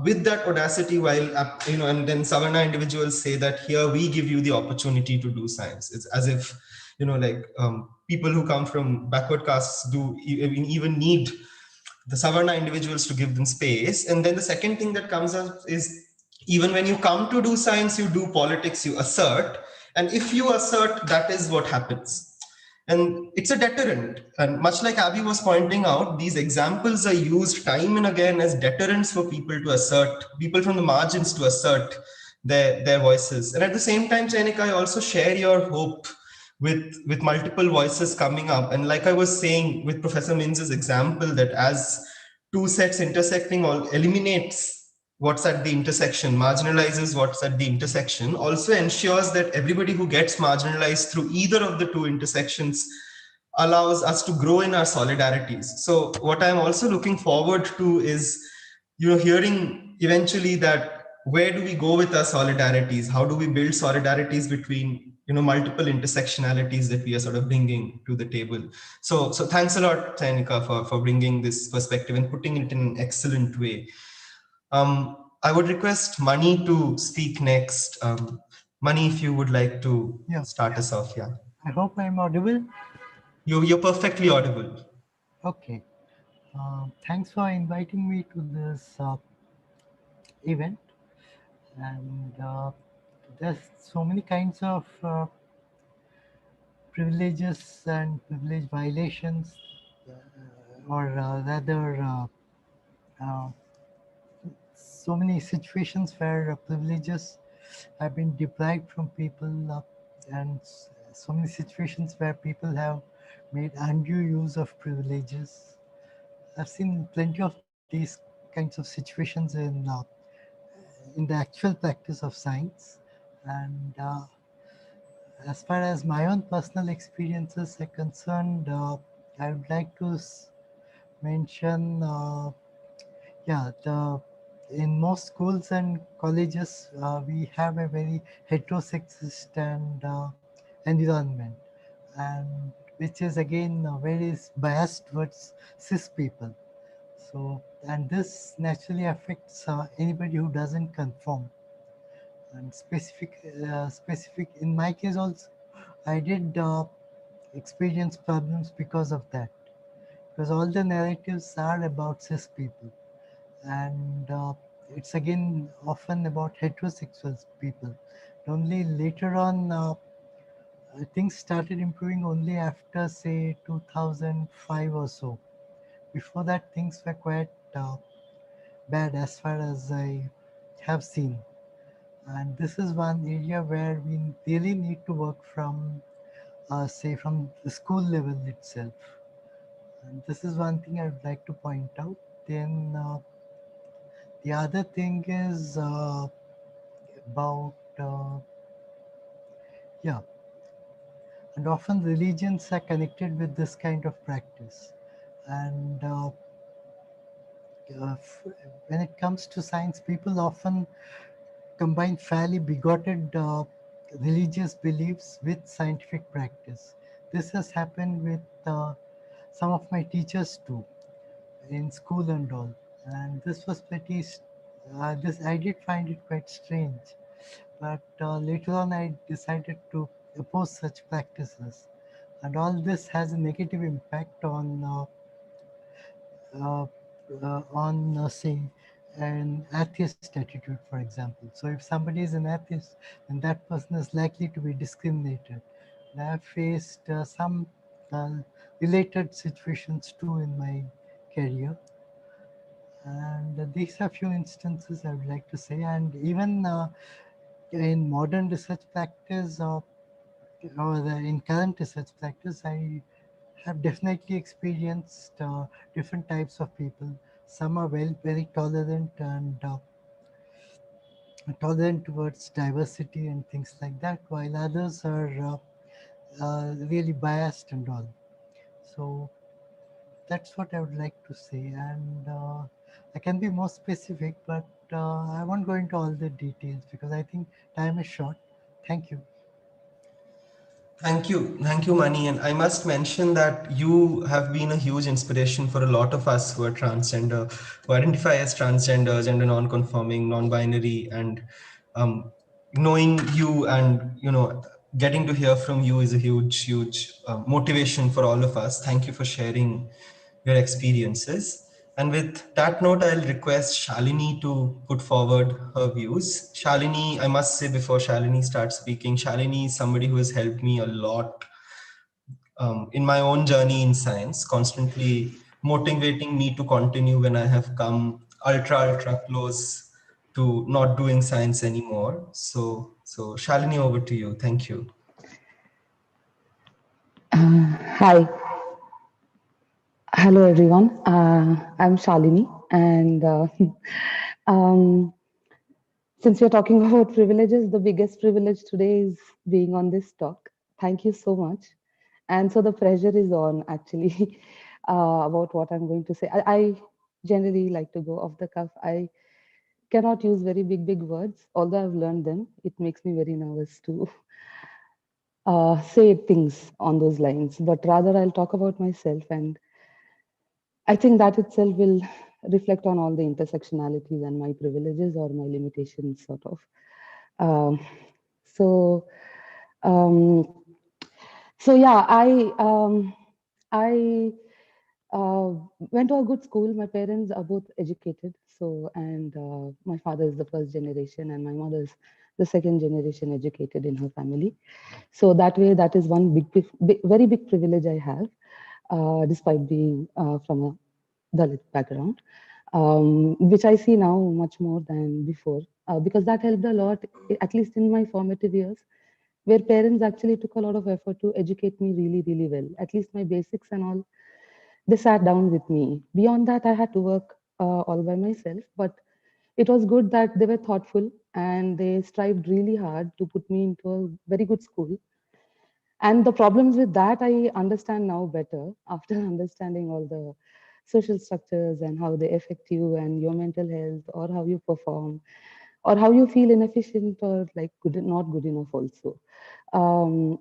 with that audacity, and then Savarna individuals say that here we give you the opportunity to do science. It's as if, people who come from backward castes do even need the Savarna individuals to give them space. And then the second thing that comes up is, even when you come to do science, you do politics, you assert. And if you assert, that is what happens. And it's a deterrent. And much like Abby was pointing out, these examples are used time and again as deterrents for people to assert, people from the margins to assert their voices. And at the same time, Chayanika, I also share your hope with multiple voices coming up. And like I was saying with Professor Minz's example, that as two sets intersecting eliminates what's at the intersection, marginalizes what's at the intersection, also ensures that everybody who gets marginalized through either of the two intersections allows us to grow in our solidarities. So what I'm also looking forward to is, hearing eventually that where do we go with our solidarities? How do we build solidarities between multiple intersectionalities that we are sort of bringing to the table? So thanks a lot, Chayanika, for bringing this perspective and putting it in an excellent way. I would request Mani to speak next. Mani, if you would like to start us off. Yeah. I hope I'm audible. You're perfectly audible. Okay. Thanks for inviting me to this event. And there's so many kinds of privileges and privilege violations, or rather so many situations where privileges have been deprived from people, and so many situations where people have made undue use of privileges. I've seen plenty of these kinds of situations in the actual practice of science, and as far as my own personal experiences are concerned, I would like to mention, yeah, in most schools and colleges, we have a very heterosexist and environment, and which is again very biased towards cis people. So, and this naturally affects anybody who doesn't conform. And specific in my case also, I did experience problems because of that. Because all the narratives are about cis people, and it's again often about heterosexual people. Only later on, things started improving only after say 2005 or so. Before that, things were quite bad as far as I have seen. And this is one area where we really need to work from, say, from the school level itself. And this is one thing I would like to point out. Then the other thing is about, yeah, and often religions are connected with this kind of practice. And when it comes to science, people often combine fairly bigoted religious beliefs with scientific practice. This has happened with some of my teachers too, in school and all. And this was this I did find it quite strange. But later on, I decided to oppose such practices. And all this has a negative impact say, an atheist attitude, for example. So if somebody is an atheist, then that person is likely to be discriminated. And I have faced some uh, related situations too in my career. And these are few instances I would like to say. And even in modern research practice, in current research practice, I have definitely experienced different types of people. Some are very tolerant and tolerant towards diversity and things like that, while others are really biased and all. So that's what I would like to say. And I can be more specific, but I won't go into all the details because I think time is short. Thank you. Thank you, Mani. And I must mention that you have been a huge inspiration for a lot of us who are transgender, who identify as transgender, gender non-conforming, non-binary, and knowing you and getting to hear from you is a huge motivation for all of us. Thank you for sharing your experiences. And with that note, I'll request Shalini to put forward her views. Shalini, I must say before Shalini starts speaking, Shalini is somebody who has helped me a lot in my own journey in science, constantly motivating me to continue when I have come ultra close to not doing science anymore. So Shalini, over to you. Thank you. Hi. Hello, everyone. I'm Shalini, and um, since we're talking about privileges, the biggest privilege today is being on this talk. Thank you so much. And so the pressure is on, actually, about what I'm going to say. I generally like to go off the cuff. I cannot use very big words, although I've learned them. It makes me very nervous to say things on those lines, but rather I'll talk about myself, and I think that itself will reflect on all the intersectionalities and my privileges or my limitations, sort of. Um, so, um, so yeah, I went to a good school. My parents are both educated, and my father is the first generation, and my mother is the second generation educated in her family. So that way, that is one very big privilege I have, despite being from a Dalit background, which I see now much more than before, because that helped a lot, at least in my formative years, where parents actually took a lot of effort to educate me really, really well, at least my basics and all. They sat down with me. Beyond that, I had to work all by myself, but it was good that they were thoughtful and they strived really hard to put me into a very good school. And the problems with that, I understand now better after understanding all the social structures and how they affect you and your mental health, or how you perform, or how you feel inefficient or like good, not good enough also. Um,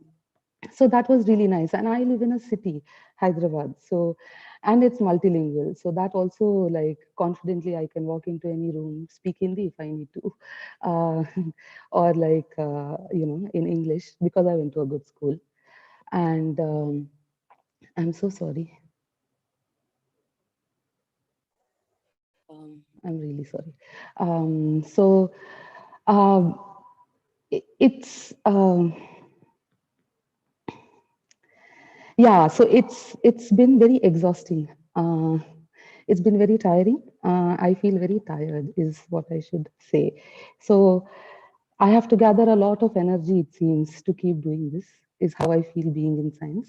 so that was really nice. And I live in a city, Hyderabad. So, and it's multilingual. So that also, like, confidently I can walk into any room, speak Hindi if I need to, uh, or like, in English, because I went to a good school. And I'm so sorry. I'm really sorry. So it's yeah. So it's been very exhausting. It's been very tiring. I feel very tired, is what I should say. So I have to gather a lot of energy, it seems, to keep doing this. Is how I feel being in science.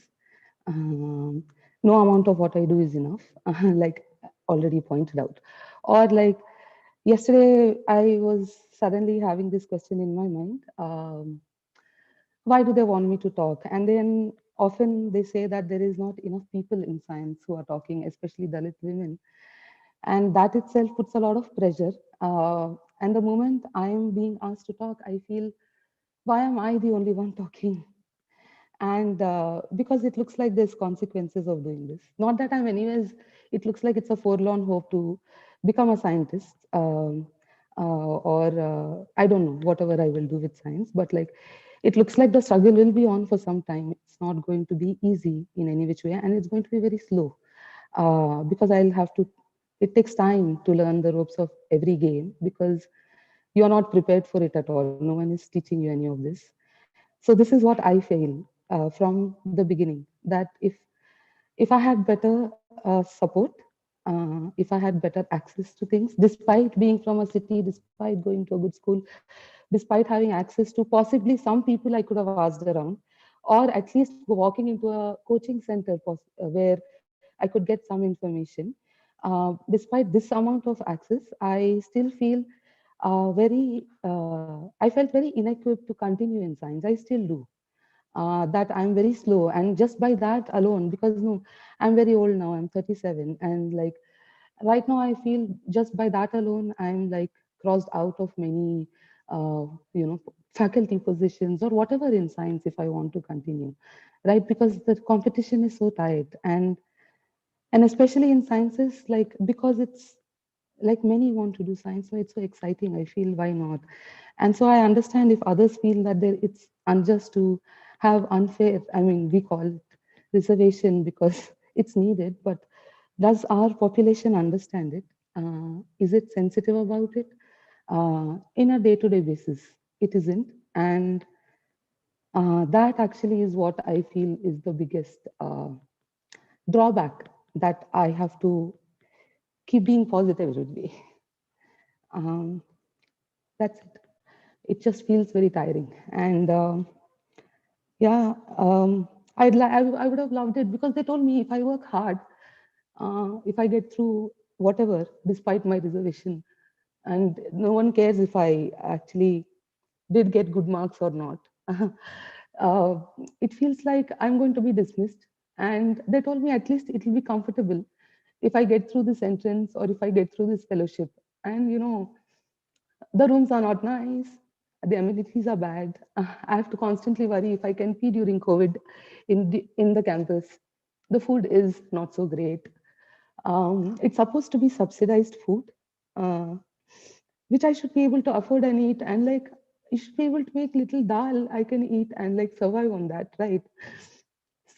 Um, no amount of what I do is enough, like already pointed out. Or like yesterday, I was suddenly having this question in my mind. Why do they want me to talk? And then often they say that there is not enough people in science who are talking, especially Dalit women. And that itself puts a lot of pressure. And the moment I am being asked to talk, I feel, why am I the only one talking? And because it looks like there's consequences of doing this. Not that I'm anyways, it looks like it's a forlorn hope to become a scientist, or I don't know, whatever I will do with science, but like, it looks like the struggle will be on for some time. It's not going to be easy in any which way, and it's going to be very slow, because I'll have to, it takes time to learn the ropes of every game, because you're not prepared for it at all. No one is teaching you any of this. So this is what I feel from the beginning, that if I had better support, if I had better access to things, despite being from a city, despite going to a good school, despite having access to possibly some people I could have asked around, or at least walking into a coaching center where I could get some information. Despite this amount of access, I still feel I felt very inequipped to continue in science. I still do. That I'm very slow. And just by that alone, because no, I'm very old now, I'm 37. And like right now, I feel just by that alone, I'm like crossed out of many, faculty positions or whatever in science if I want to continue, right? Because the competition is so tight. And especially in sciences, like, because it's like many want to do science, so it's so exciting. I feel, why not? And so I understand if others feel that it's unjust to have unfair, I mean, we call it reservation because it's needed, but does our population understand it? Is it sensitive about it? In a day-to-day basis, it isn't. And that actually is what I feel is the biggest drawback, that I have to keep being positive every day. Um, that's it. It just feels very tiring. And yeah, I would have loved it, because they told me if I work hard, if I get through whatever, despite my reservation, and no one cares if I actually did get good marks or not. uh, it feels like I'm going to be dismissed. And they told me at least it will be comfortable if I get through this entrance or if I get through this fellowship. And the rooms are not nice. The amenities are bad. I have to constantly worry if I can pee during COVID in the campus. The food is not so great. It's supposed to be subsidized food, uh, which I should be able to afford and eat. And like, you should be able to make little dal I can eat and like survive on that, right?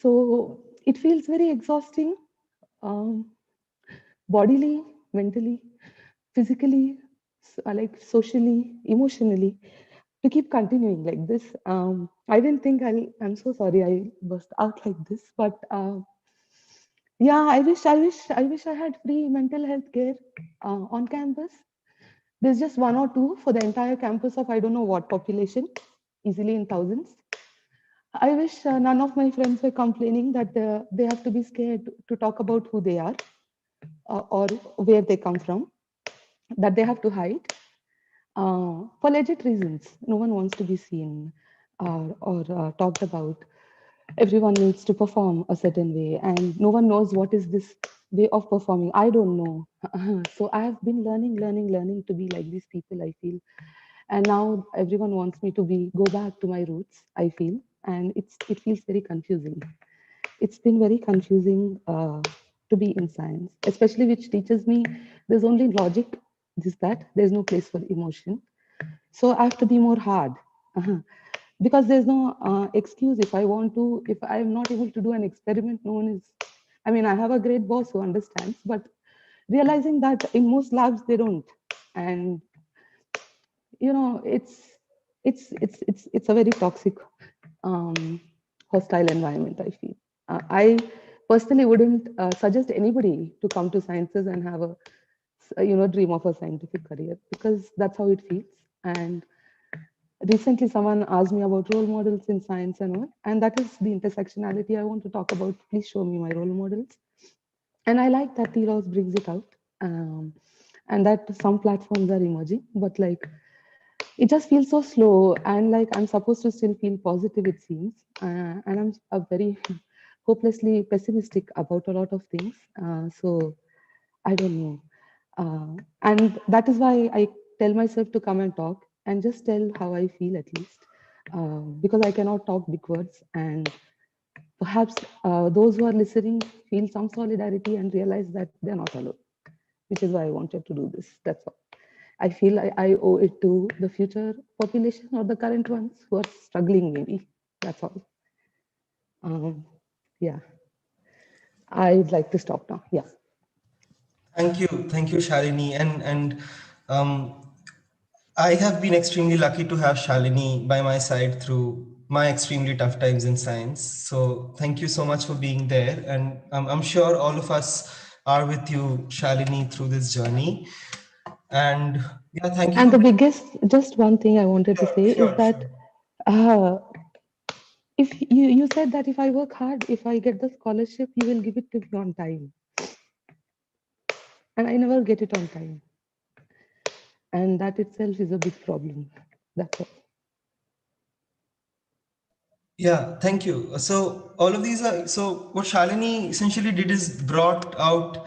So it feels very exhausting, um, bodily, mentally, physically, like socially, emotionally, to keep continuing like this. I didn't think I'm so sorry I burst out like this, but yeah, I wish I had free mental health care on campus. There's just one or two for the entire campus of I don't know what population, easily in thousands. I wish none of my friends were complaining that they have to be scared to talk about who they are or where they come from, that they have to hide for legit reasons. No one wants to be seen or talked about. Everyone needs to perform a certain way, and no one knows what is this way of performing. I don't know. So I have been learning to be like these people, I feel. And now everyone wants me to go back to my roots, I feel. And it feels very confusing. It's been very confusing to be in science, especially which teaches me there's only logic, this, that, there's no place for emotion. So I have to be more hard. Because there's no excuse if I want to, if I'm not able to do an experiment, no one is, I mean, I have a great boss who understands, but realizing that in most labs they don't. And, you know, it's a very toxic, hostile environment, I feel. I personally wouldn't suggest anybody to come to sciences and have a dream of a scientific career, because that's how it feels. And recently someone asked me about role models in science and all, and that is the intersectionality I want to talk about. Please show me my role models. And I like that T-Laws brings it out, and that some platforms are emerging, but like it just feels so slow, and like I'm supposed to still feel positive, it seems, and I'm very hopelessly pessimistic about a lot of things. So I don't know. And that is why I tell myself to come and talk and just tell how I feel, at least, because I cannot talk big words. And perhaps those who are listening feel some solidarity and realize that they're not alone, which is why I wanted to do this. That's all. I feel I owe it to the future population or the current ones who are struggling, maybe. That's all. Yeah, I'd like to stop now. Yeah. Thank you, Shalini. And I have been extremely lucky to have Shalini by my side through my extremely tough times in science. So thank you so much for being there. And I'm sure all of us are with you, Shalini, through this journey. And yeah, thank you. And the biggest, just one thing I wanted to say is that if you said that if I work hard, if I get the scholarship, you will give it to me on time. And I never get it on time. And that itself is a big problem. That's all. Yeah, thank you. So all of these are, so what Shalini essentially did is brought out,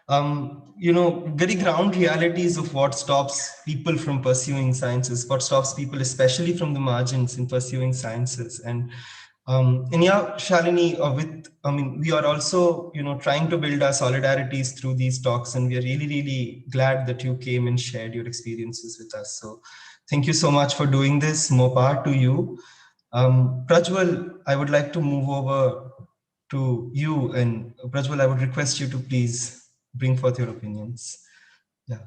very ground realities of what stops people from pursuing sciences, what stops people, especially from the margins, in pursuing sciences. And yeah, Shalini, we are also, trying to build our solidarities through these talks, and we are really, really glad that you came and shared your experiences with us. So thank you so much for doing this. More power to you. Prajval, I would like to move over to you, and Prajval, I would request you to please bring forth your opinions. Yeah.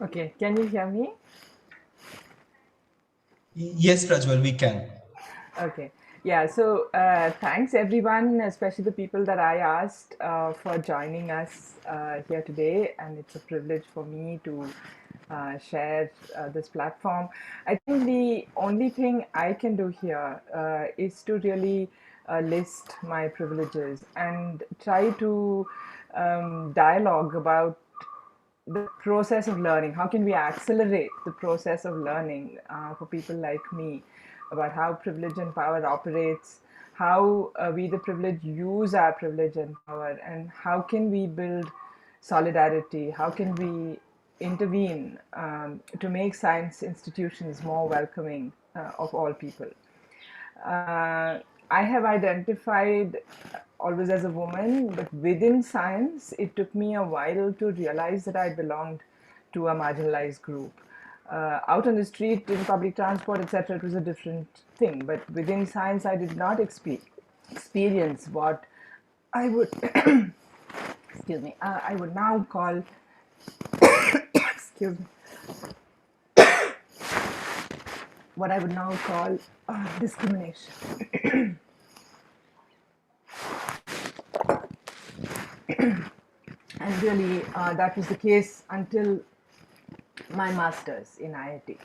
Okay, can you hear me? Yes, Prajval, we can. Okay, yeah, so thanks everyone, especially the people that I asked for joining us here today, and it's a privilege for me to share this platform. I think the only thing I can do here is to really list my privileges and try to dialogue about the process of learning. How can we accelerate the process of learning for people like me, about how privilege and power operates, how we the privileged use our privilege and power, and how can we build solidarity, how can we intervene to make science institutions more welcoming of all people. I have identified always as a woman, but within science, it took me a while to realize that I belonged to a marginalized group. Out on the street, in public transport, etc., it was a different thing. But within science, I did not experience what I would, excuse me, I would now call, excuse me, what I would now call discrimination. And really, that was the case until my master's in IIT.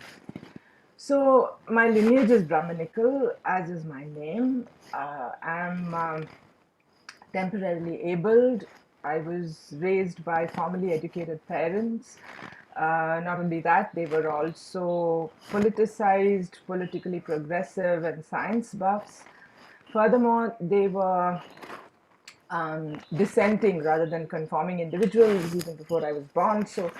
So my lineage is Brahminical, as is my name. I'm temporarily abled. I was raised by formally educated parents. Not only that, they were also politicized, politically progressive, and science buffs. Furthermore, they were dissenting rather than conforming individuals even before I was born. So,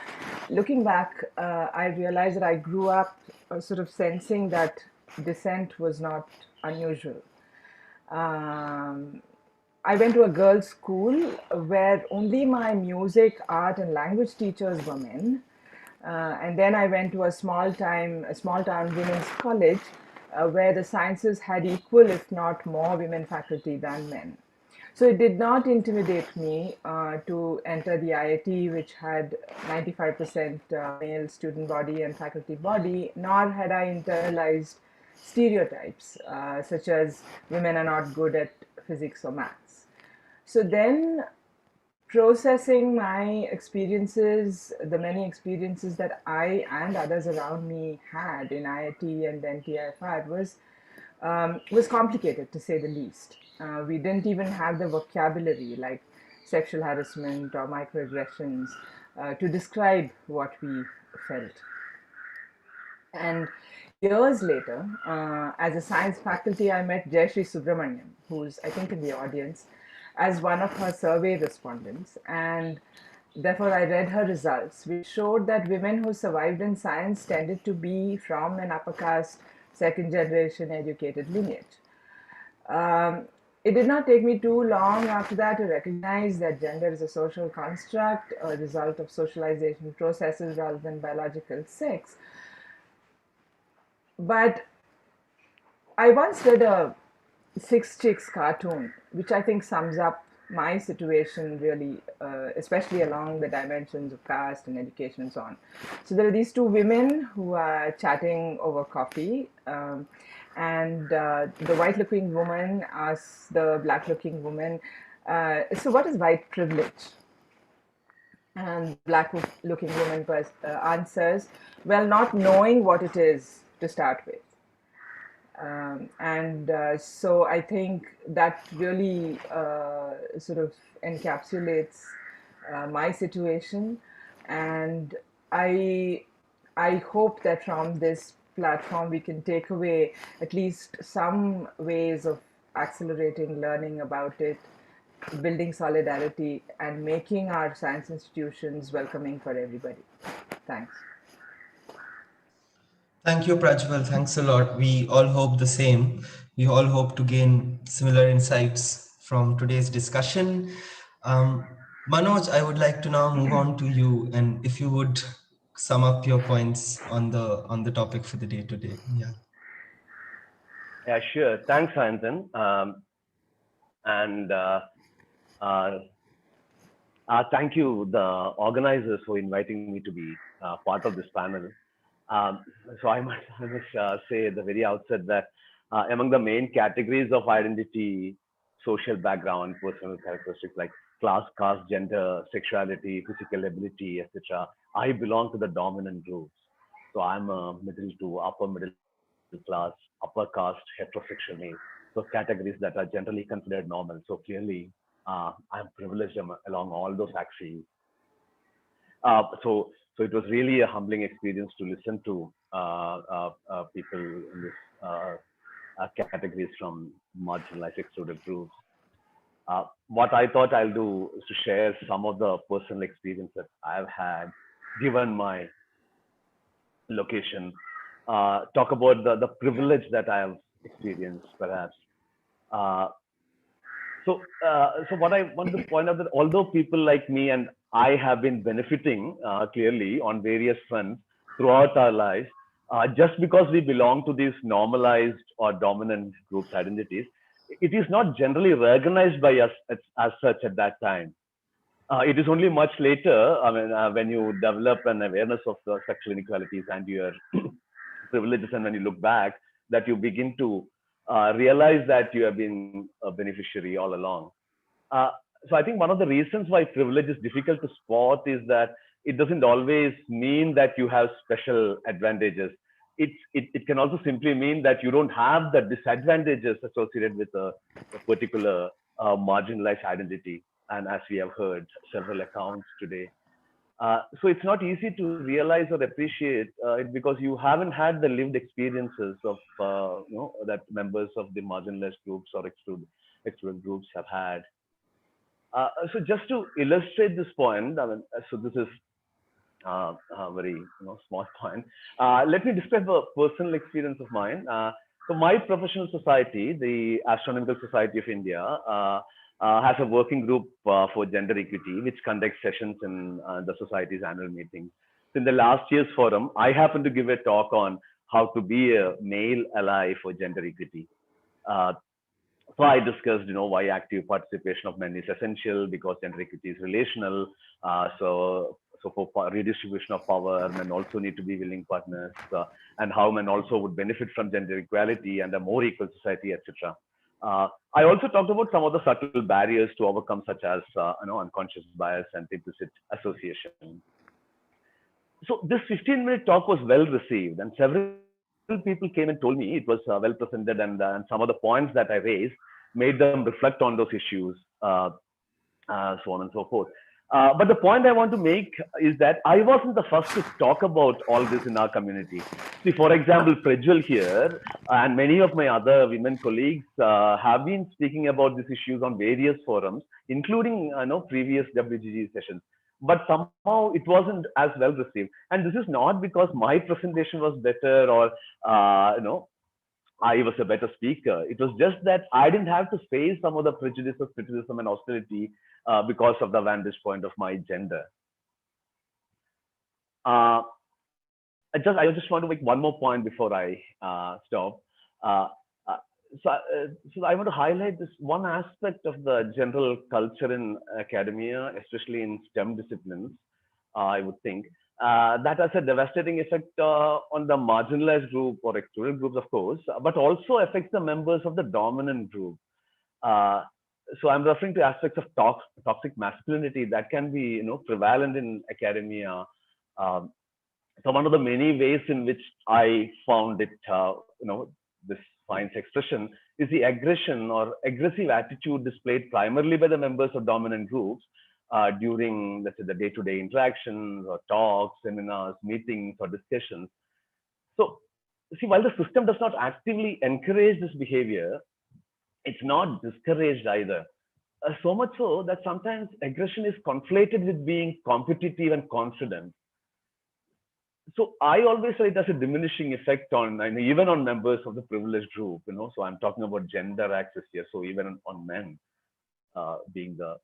looking back, I realized that I grew up sort of sensing that dissent was not unusual. Um, I went to a girls' school where only my music, art, and language teachers were men. And then I went to a small town women's college where the sciences had equal, if not more, women faculty than men. So it did not intimidate me to enter the IIT, which had 95% male student body and faculty body, nor had I internalized stereotypes such as women are not good at physics or maths. So then, processing my experiences, the many experiences that I and others around me had in IIT and then TIFR was complicated, to say the least. We didn't even have the vocabulary like sexual harassment or microaggressions to describe what we felt. And years later, as a science faculty, I met Jayashree Subramaniam, who's, I think, in the audience, as one of her survey respondents. And therefore, I read her results, which showed that women who survived in science tended to be from an upper caste, second generation educated lineage. It did not take me too long after that to recognize that gender is a social construct, a result of socialization processes rather than biological sex. But I once read a Six Chicks cartoon, which I think sums up my situation really, especially along the dimensions of caste and education and so on. So there are these two women who are chatting over coffee, and the white-looking woman asks the black-looking woman, so what is white privilege? And the black-looking woman answers, well, not knowing what it is to start with. So I think that really sort of encapsulates my situation, and I I hope that from this platform we can take away at least some ways of accelerating learning about it, building solidarity, and making our science institutions welcoming for everybody. Thanks. Thank you, Prajval. Thanks a lot. We all hope the same. We all hope to gain similar insights from today's discussion. Manoj, I would like to now move on to you, and if you would sum up your points on the topic for the day today. Yeah. Yeah, sure. Thanks, Sayantan. Thank you, the organizers, for inviting me to be part of this panel. So I must say at the very outset that among the main categories of identity, social background, personal characteristics like class, caste, gender, sexuality, physical ability, etc., I belong to the dominant groups. So I'm a middle to upper middle class, upper caste, heterosexual male. So categories that are generally considered normal. So clearly, I'm privileged along all those axes. So it was really a humbling experience to listen to people in this categories from marginalized excluded groups. What I thought I'll do is to share some of the personal experience that I've had given my location, talk about the privilege that I have experienced perhaps. So what I want to point out that although people like me and I have been benefiting clearly on various fronts throughout our lives, just because we belong to these normalized or dominant groups identities, it is not generally recognized by us as such at that time. It is only much later, I mean, when you develop an awareness of the sexual inequalities and your privileges, and when you look back, that you begin to realize that you have been a beneficiary all along. So I think one of the reasons why privilege is difficult to spot is that it doesn't always mean that you have special advantages. it can also simply mean that you don't have the disadvantages associated with a particular marginalized identity. And as we have heard several accounts today, so it's not easy to realize or appreciate it because you haven't had the lived experiences of that members of the marginalized groups or excluded groups have had. So just to illustrate this point, I mean, so this is a very small point. Let me describe a personal experience of mine. So my professional society, the Astronomical Society of India, has a working group for gender equity, which conducts sessions in the society's annual meetings. So in the last year's forum, I happened to give a talk on how to be a male ally for gender equity. So I discussed, why active participation of men is essential because gender equity is relational. So for redistribution of power, men also need to be willing partners, and how men also would benefit from gender equality and a more equal society, etc. I also talked about some of the subtle barriers to overcome, such as unconscious bias and implicit association. So this 15-minute talk was well received, and several people came and told me it was well presented, and some of the points that I raised made them reflect on those issues, so on and so forth. But the point I want to make is that I wasn't the first to talk about all this in our community. See, for example, Prajval here and many of my other women colleagues have been speaking about these issues on various forums, including previous WGG sessions. But somehow it wasn't as well received. And this is not because my presentation was better or I was a better speaker. It was just that I didn't have to face some of the prejudices, criticism, and hostility because of the vantage point of my gender. I just want to make one more point before I stop. So I want to highlight this one aspect of the general culture in academia, especially in STEM disciplines, I would think, that has a devastating effect on the marginalized group or excluded groups, of course, but also affects the members of the dominant group. So I'm referring to aspects of toxic masculinity that can be, prevalent in academia. So one of the many ways in which I found it, this finds expression is the aggression or aggressive attitude displayed primarily by the members of dominant groups during, let's say, the day-to-day interactions or talks, seminars, meetings, or discussions. So, see, while the system does not actively encourage this behavior, it's not discouraged either. So much so that sometimes aggression is conflated with being competitive and confident. So I always say it has a diminishing effect on, even on members of the privileged group, so I'm talking about gender access here. So even on men being the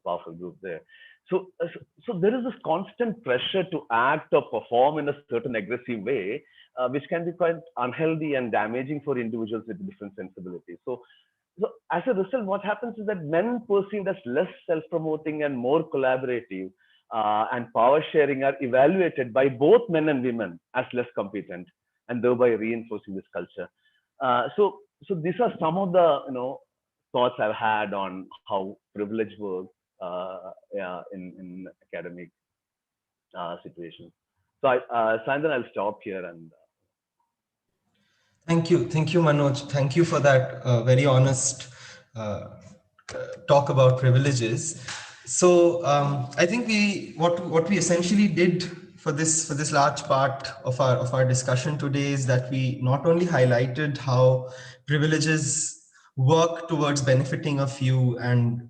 powerful group there. So there is this constant pressure to act or perform in a certain aggressive way, which can be quite unhealthy and damaging for individuals with different sensibilities. So as a result, what happens is that men perceived as less self-promoting and more collaborative and power sharing are evaluated by both men and women as less competent, and thereby reinforcing this culture. So these are some of the thoughts I've had on how privilege works in academic situations. So Sayantan, I'll stop here and. Thank you, Manoj. Thank you for that very honest talk about privileges. So I think what we essentially did for this large part of our discussion today is that we not only highlighted how privileges work towards benefiting a few and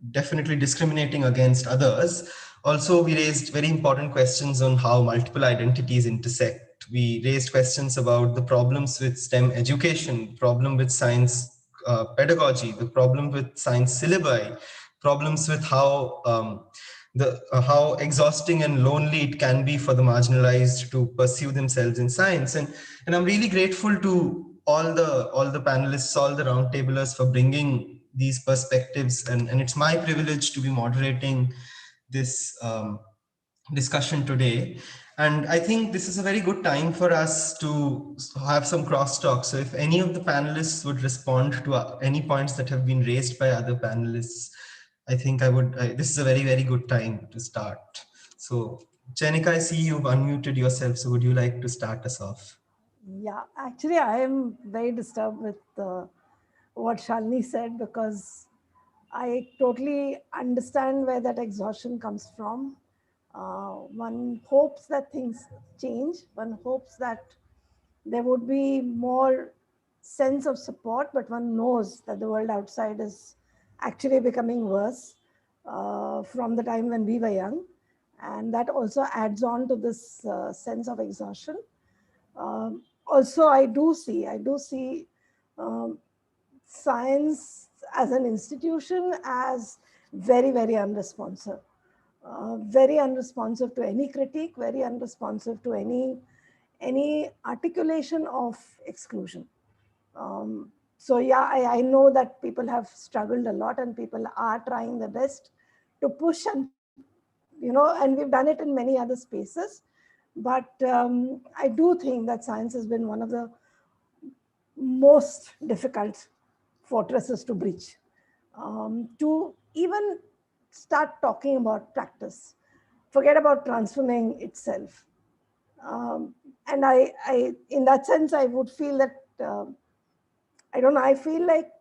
definitely discriminating against others. Also, we raised very important questions on how multiple identities intersect. We raised questions about the problems with STEM education, problem with science pedagogy, the problem with science syllabi, problems with how how exhausting and lonely it can be for the marginalized to pursue themselves in science. And I'm really grateful to all the panelists, all the roundtablers for bringing these perspectives. And it's my privilege to be moderating this discussion today. And I think this is a very good time for us to have some crosstalk. So if any of the panelists would respond to any points that have been raised by other panelists, I think this is a very, very good time to start. So Chayanika, I see you've unmuted yourself, so would you like to start us off? Yeah, actually, I am very disturbed with what Shalini said, because I totally understand where that exhaustion comes from. One hopes that things change. One hopes that there would be more sense of support, but one knows that the world outside is actually becoming worse from the time when we were young. And that also adds on to this sense of exhaustion. Also, I do see um, science as an institution as very, very unresponsive. Very unresponsive to any critique, very unresponsive to any articulation of exclusion. So yeah, I know that people have struggled a lot and people are trying their best to push, and and we've done it in many other spaces. But I do think that science has been one of the most difficult fortresses to breach. To even start talking about practice, forget about transforming itself. And in that sense, I would feel that, I don't know, I feel like,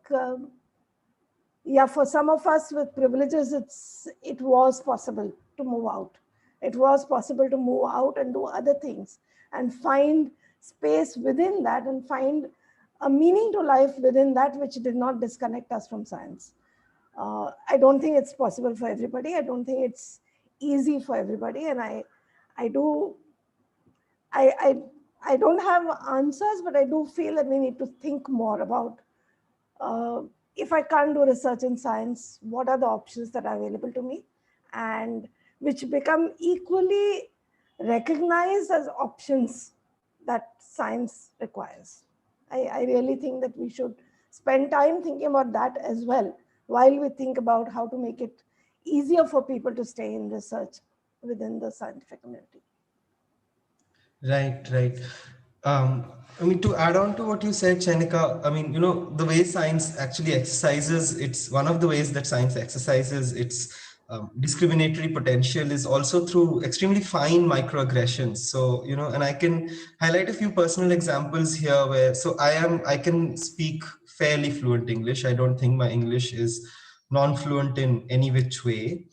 yeah, for some of us with privileges, it was possible to move out. It was possible to move out and do other things and find space within that and find a meaning to life within that, which did not disconnect us from science. I don't think it's possible for everybody. I don't think it's easy for everybody. And I don't have answers, but I do feel that we need to think more about, if I can't do research in science, what are the options that are available to me, and which become equally recognized as options that science requires. I really think that we should spend time thinking about that as well, while we think about how to make it easier for people to stay in research within the scientific community. Right. I mean, to add on to what you said, Chayanika, I mean, the way science actually exercises, it's one of the ways that science exercises its discriminatory potential is also through extremely fine microaggressions. So, and I can highlight a few personal examples here where, so I can speak fairly fluent English. I don't think my English is non-fluent in any which way.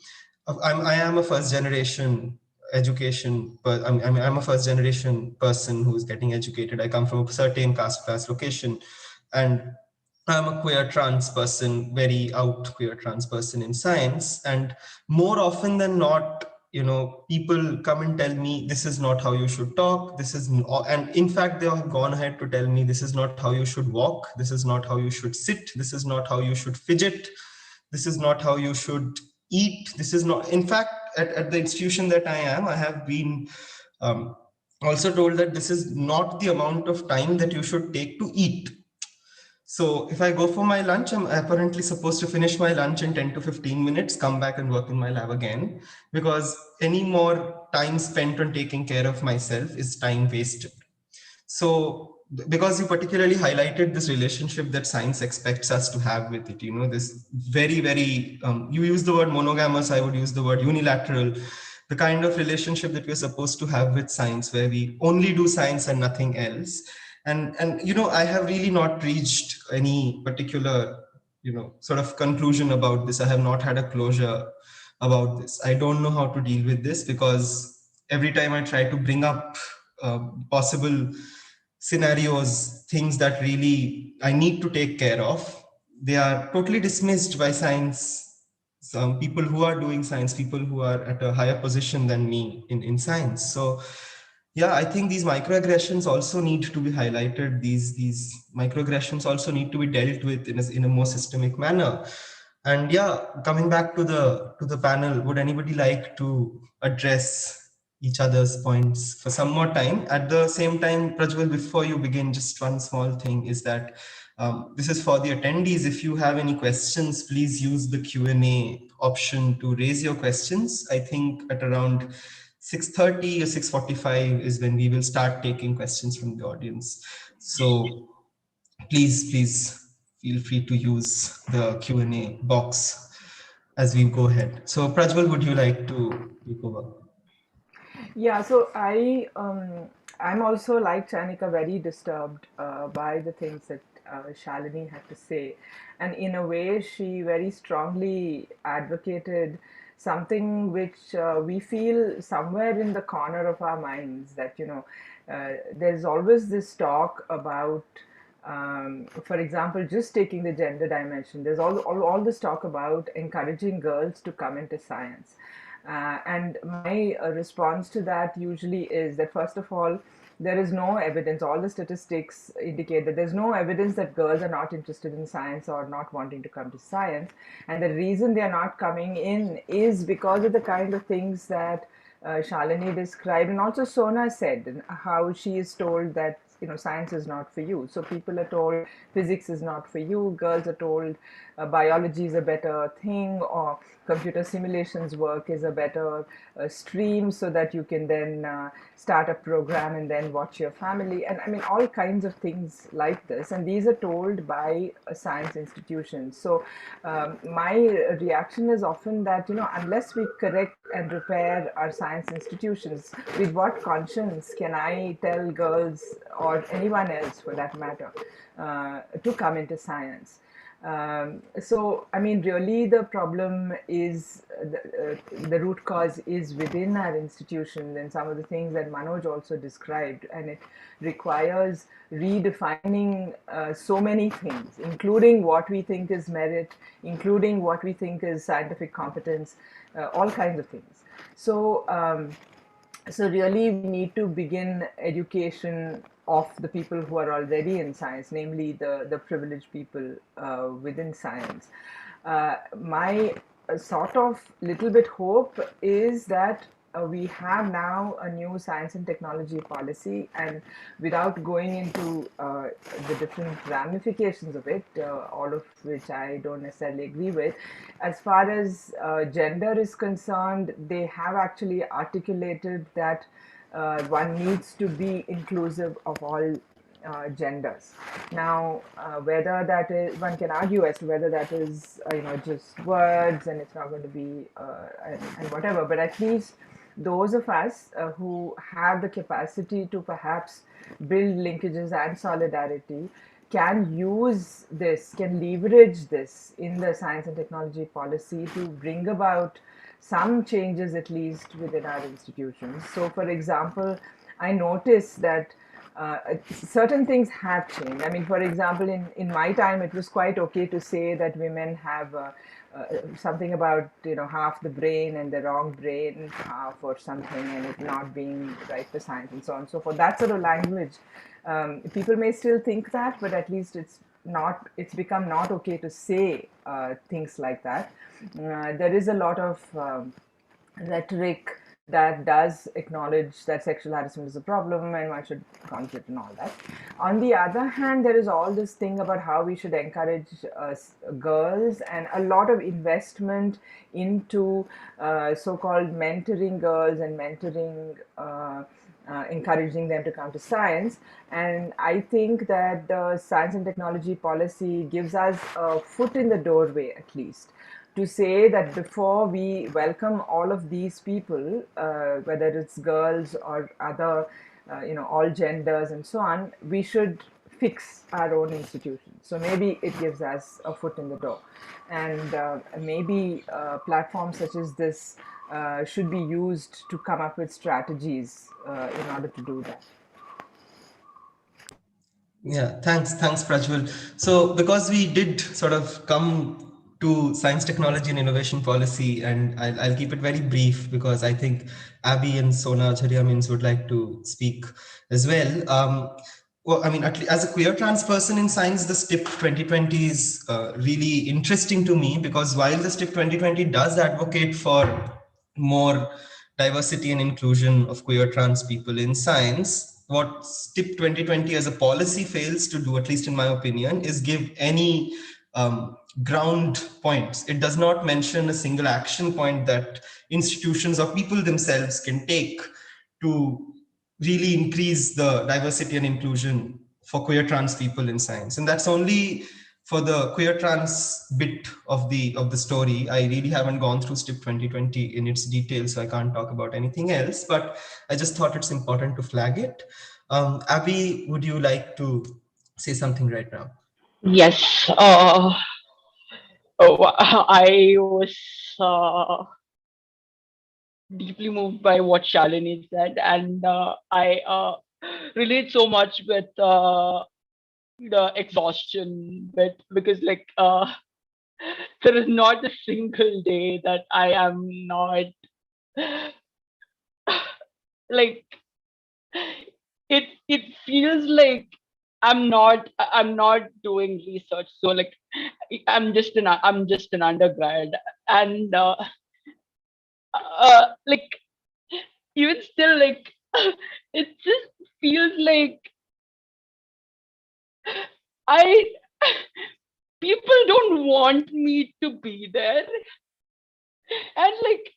I am a first generation education, but I'm a first generation person who's getting educated. I come from a certain caste class location, and I'm a queer trans person, very out queer trans person in science. And more often than not, people come and tell me, this is not how you should talk. And in fact, they have gone ahead to tell me, this is not how you should walk. This is not how you should sit. This is not how you should fidget. This is not how you should eat. This is not, in fact, at the institution that I am, I have been also told that this is not the amount of time that you should take to eat. So if I go for my lunch, I'm apparently supposed to finish my lunch in 10 to 15 minutes, come back and work in my lab again, because any more time spent on taking care of myself is time wasted. So because you particularly highlighted this relationship that science expects us to have with it, this very, very, you use the word monogamous, I would use the word unilateral, the kind of relationship that we're supposed to have with science, where we only do science and nothing else. And I have really not reached any particular, sort of conclusion about this. I have not had a closure about this. I don't know how to deal with this, because every time I try to bring up possible scenarios, things that really I need to take care of, they are totally dismissed by science. Some people who are doing science, people who are at a higher position than me in science. So yeah, I think these microaggressions also need to be highlighted. These microaggressions also need to be dealt with in a more systemic manner. And yeah, coming back to the panel, would anybody like to address each other's points for some more time? At the same time, Prajval, before you begin, just one small thing is that this is for the attendees. If you have any questions, please use the Q&A option to raise your questions. I think at around 6:30 or 6:45 is when we will start taking questions from the audience. So please feel free to use the Q&A box as we go ahead. So Prajval, would you like to take over? Yeah, so I'm also like Chayanika very disturbed by the things that Shalini had to say, and in a way she very strongly advocated something which we feel somewhere in the corner of our minds, that there's always this talk about for example, just taking the gender dimension, there's all this talk about encouraging girls to come into science. And my response to that usually is that, first of all, there is no evidence. All the statistics indicate that there's no evidence that girls are not interested in science or not wanting to come to science. And the reason they're not coming in is because of the kind of things that Shalini described, and also Sona said, and how she is told that science is not for you. So people are told physics is not for you. Girls are told biology is a better thing, or computer simulations work is a better stream, so that you can then start a program and then watch your family. And I mean, all kinds of things like this. And these are told by science institutions. So my reaction is often that, unless we correct and repair our science institutions, with what conscience can I tell girls, or anyone else for that matter, to come into science? So, I mean, really the problem is, the root cause is within our institutions, and some of the things that Manoj also described, and it requires redefining so many things, including what we think is merit, including what we think is scientific competence, all kinds of things. So really we need to begin education of the people who are already in science, namely the privileged people within science. My sort of little bit hope is that we have now a new science and technology policy, and without going into the different ramifications of it, all of which I don't necessarily agree with, as far as gender is concerned, they have actually articulated that one needs to be inclusive of all genders. Now, whether that is, one can argue as to whether that is, just words and it's not going to be, and whatever, but at least those of us who have the capacity to perhaps build linkages and solidarity can use this, can leverage this in the science and technology policy to bring about some changes, at least within our institutions. So, for example, I noticed that certain things have changed. I mean, for example, in my time, it was quite okay to say that women have something about, half the brain and the wrong brain half or something, and it not being right for science and so on and so forth. That sort of language, people may still think that, but at least it's become not okay to say things like that. There is a lot of rhetoric that does acknowledge that sexual harassment is a problem and one should confront and all that. On the other hand, there is all this thing about how we should encourage girls, and a lot of investment into so-called mentoring girls and mentoring, encouraging them to come to science. And I think that the science and technology policy gives us a foot in the doorway, at least, to say that before we welcome all of these people, whether it's girls or other, all genders and so on, we should fix our own institutions. So maybe it gives us a foot in the door. And maybe platforms such as this should be used to come up with strategies in order to do that. Yeah, thanks, Prajval. So because we did sort of come to science, technology, and innovation policy, and I'll keep it very brief because I think Abby and Sonajharia Minz would like to speak as well. Well, I mean, as a queer trans person in science, the STIP 2020 is really interesting to me, because while the STIP 2020 does advocate for more diversity and inclusion of queer trans people in science, what STIP 2020 as a policy fails to do, at least in my opinion, is give any ground points. It does not mention a single action point that institutions or people themselves can take to really increase the diversity and inclusion for queer trans people in science. And that's only for the queer trans bit of the story, I really haven't gone through STIP 2020 in its details, so I can't talk about anything else, but I just thought it's important to flag it. Abby, would you like to say something right now? Yes. I was deeply moved by what Shalini said, and I relate so much with the exhaustion bit, because like there is not a single day that I am not like it feels like I'm not doing research. So like I'm just an undergrad, and like even still, like it just feels like I people don't want me to be there. And like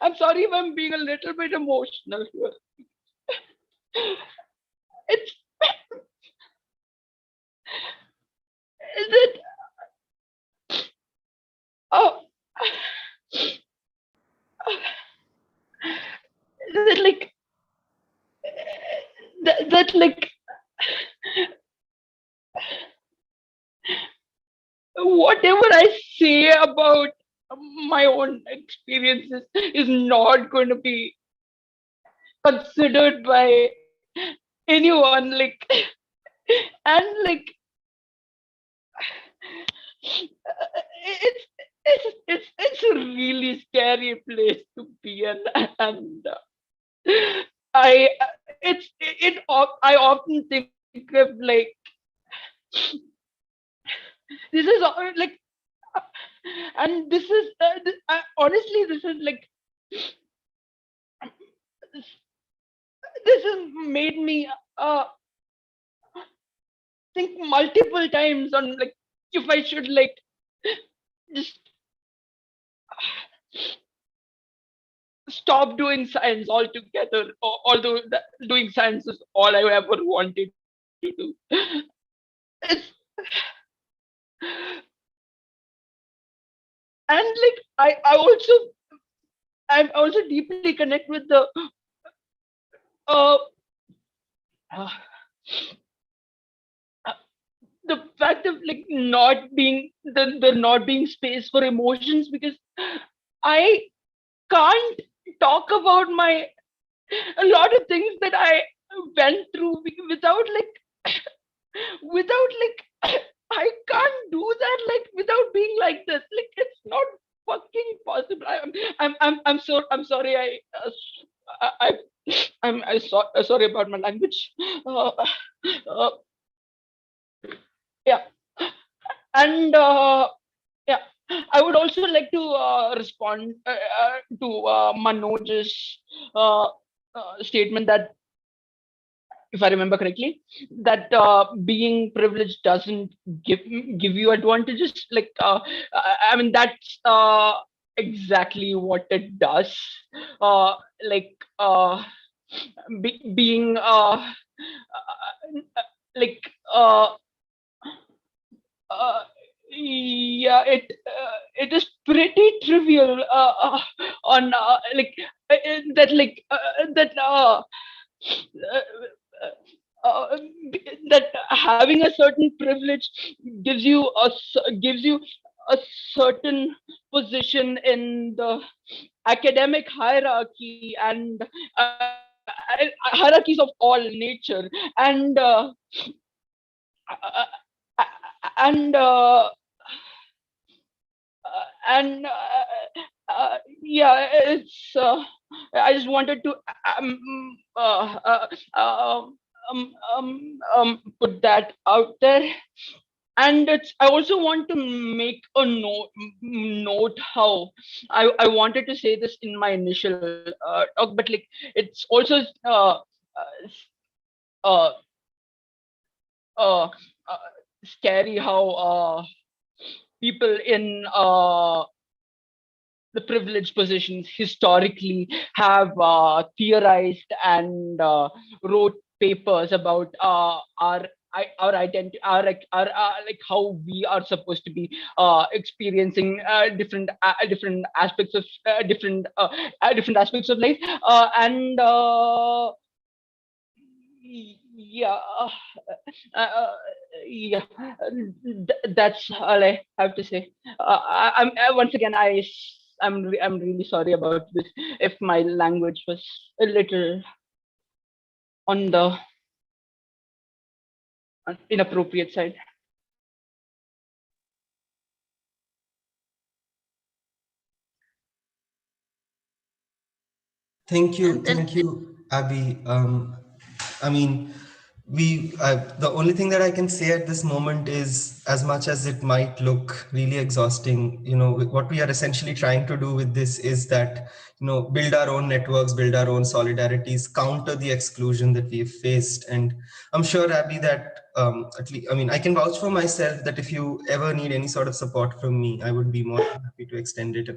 I'm sorry if I'm being a little bit emotional here. It's is it oh is it like that like whatever I say about my own experiences is not going to be considered by anyone, like and like it's a really scary place to be in, and I I often think of like this is like, and this is honestly this is like this has made me think multiple times on like if I should like just stop doing science altogether, although doing science is all I ever wanted to do. It's, and like I'm also deeply connected with the uh, uh, the fact of like not being the not being space for emotions, because I can't talk about a lot of things that I went through without like I can't do that like without being like this. Like it's not fucking possible. I'm sorry. Sorry about my language. Uh, uh, yeah, and yeah, I would also like to respond to Manoj's statement that, if I remember correctly, that being privileged doesn't give you advantages. Like, I mean, that's exactly what it does. Like, being like, uh, yeah, it is pretty trivial on that, like that. Uh, that having a certain privilege gives you a certain position in the academic hierarchy and hierarchies of all nature, and uh, and and yeah, it's I just wanted to put that out there. And I also want to make a note how I wanted to say this in my initial talk, but like it's also uh, uh, scary how people in the privileged positions historically have theorized and wrote papers about our our identity, our like how we are supposed to be experiencing different aspects of different aspects of life, and yeah, yeah, that's all I have to say. Once again, I'm really sorry about this if my language was a little on the inappropriate side. Thank you, Abby. I mean, the only thing that I can say at this moment is, as much as it might look really exhausting, what we are essentially trying to do with this is that, build our own networks, build our own solidarities, counter the exclusion that we've faced. And I'm sure, Abby, that at least, I mean, I can vouch for myself that if you ever need any sort of support from me, I would be more than happy to extend it.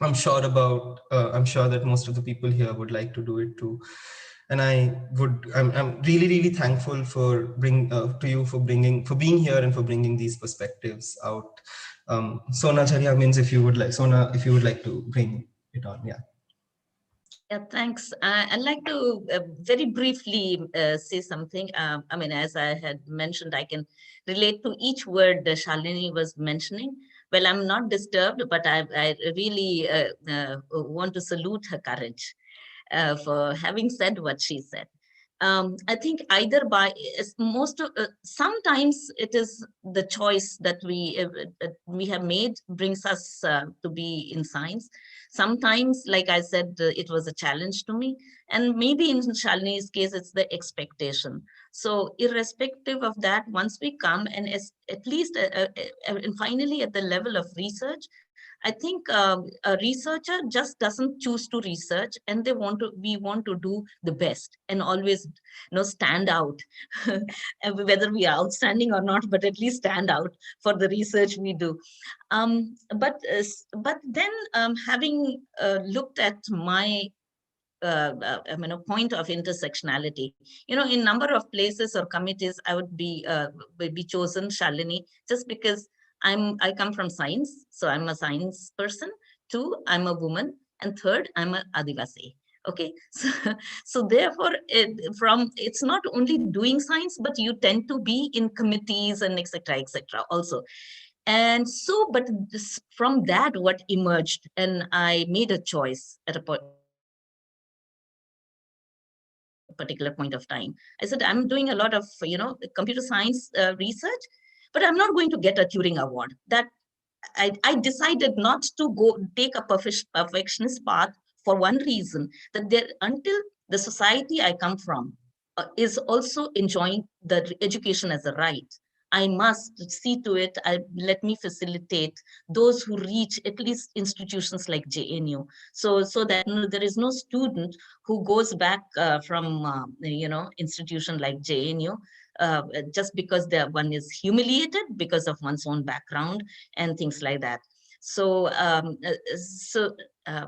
I'm sure that most of the people here would like to do it too. And I'm really, really thankful to you for being here and for bringing these perspectives out. Sonajharia, Minz, if you would like to bring it on. Yeah. Yeah, thanks. I'd like to very briefly say something. I mean, as I had mentioned, I can relate to each word Shalini was mentioning. Well, I'm not disturbed, but I really want to salute her courage for having said what she said. I think either by sometimes it is the choice that we have made brings us to be in science. Sometimes, like I said, it was a challenge to me, and maybe in Shalini's case, it's the expectation. So, irrespective of that, once we come and at least, and finally at the level of research, I think a researcher just doesn't choose to research, and we want to do the best and always, stand out, whether we are outstanding or not, but at least stand out for the research we do. But then having looked at my point of intersectionality, in number of places or committees, I would be chosen Shalini just because I come from science, so I'm a science person. Two, I'm a woman, and third, I'm a Adivasi. Okay, so therefore, it's not only doing science, but you tend to be in committees and etc. also. And so, but from that, what emerged, and I made a choice at a particular point of time. I said, I'm doing a lot of, computer science research, but I'm not going to get a Turing Award. That I decided not to go take a perfectionist path for one reason, that until the society I come from is also enjoying the education as a right, I must see to it, let me facilitate those who reach at least institutions like JNU. So that there is no student who goes back from, institution like JNU just because one is humiliated because of one's own background and things like that. So,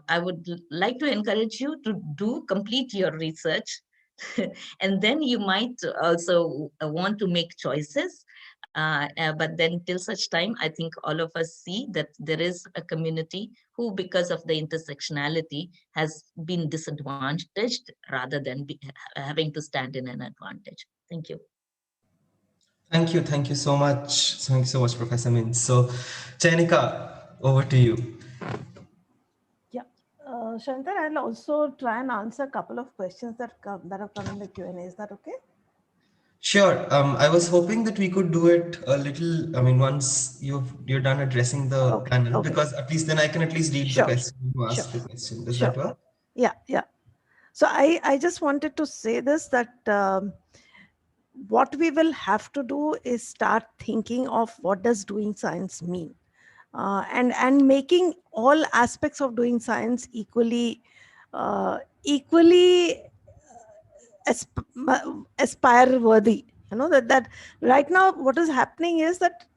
I would like to encourage you to complete your research, and then you might also want to make choices. But then till such time, I think all of us see that there is a community who, because of the intersectionality, has been disadvantaged rather than having to stand in an advantage. Thank you. Thank you so much. Thank you so much, Professor Minz. So, Chayanika, over to you. Yeah, Sayantan, I'll also try and answer a couple of questions that have come in the Q&A. Is that okay? Sure. I was hoping that we could do it a little, once you're done addressing the panel, because at least then I can at least read the question you ask the question. Does that work? Yeah. So I just wanted to say this, that what we will have to do is start thinking of what does doing science mean, and making all aspects of doing science equally aspire worthy. That right now what is happening is that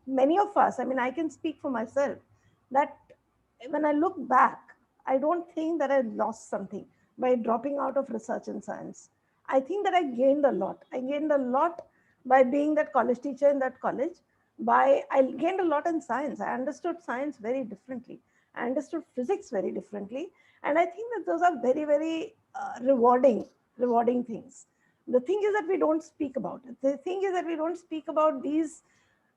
many of us, I mean, I can speak for myself, that when I look back, I don't think that I lost something by dropping out of research in science. I think that I gained a lot. I gained a lot by being that college teacher in that college. I gained a lot in science. I understood science very differently. I understood physics very differently. And I think that those are very, very rewarding things. The thing is that we don't speak about it. The thing is that we don't speak about these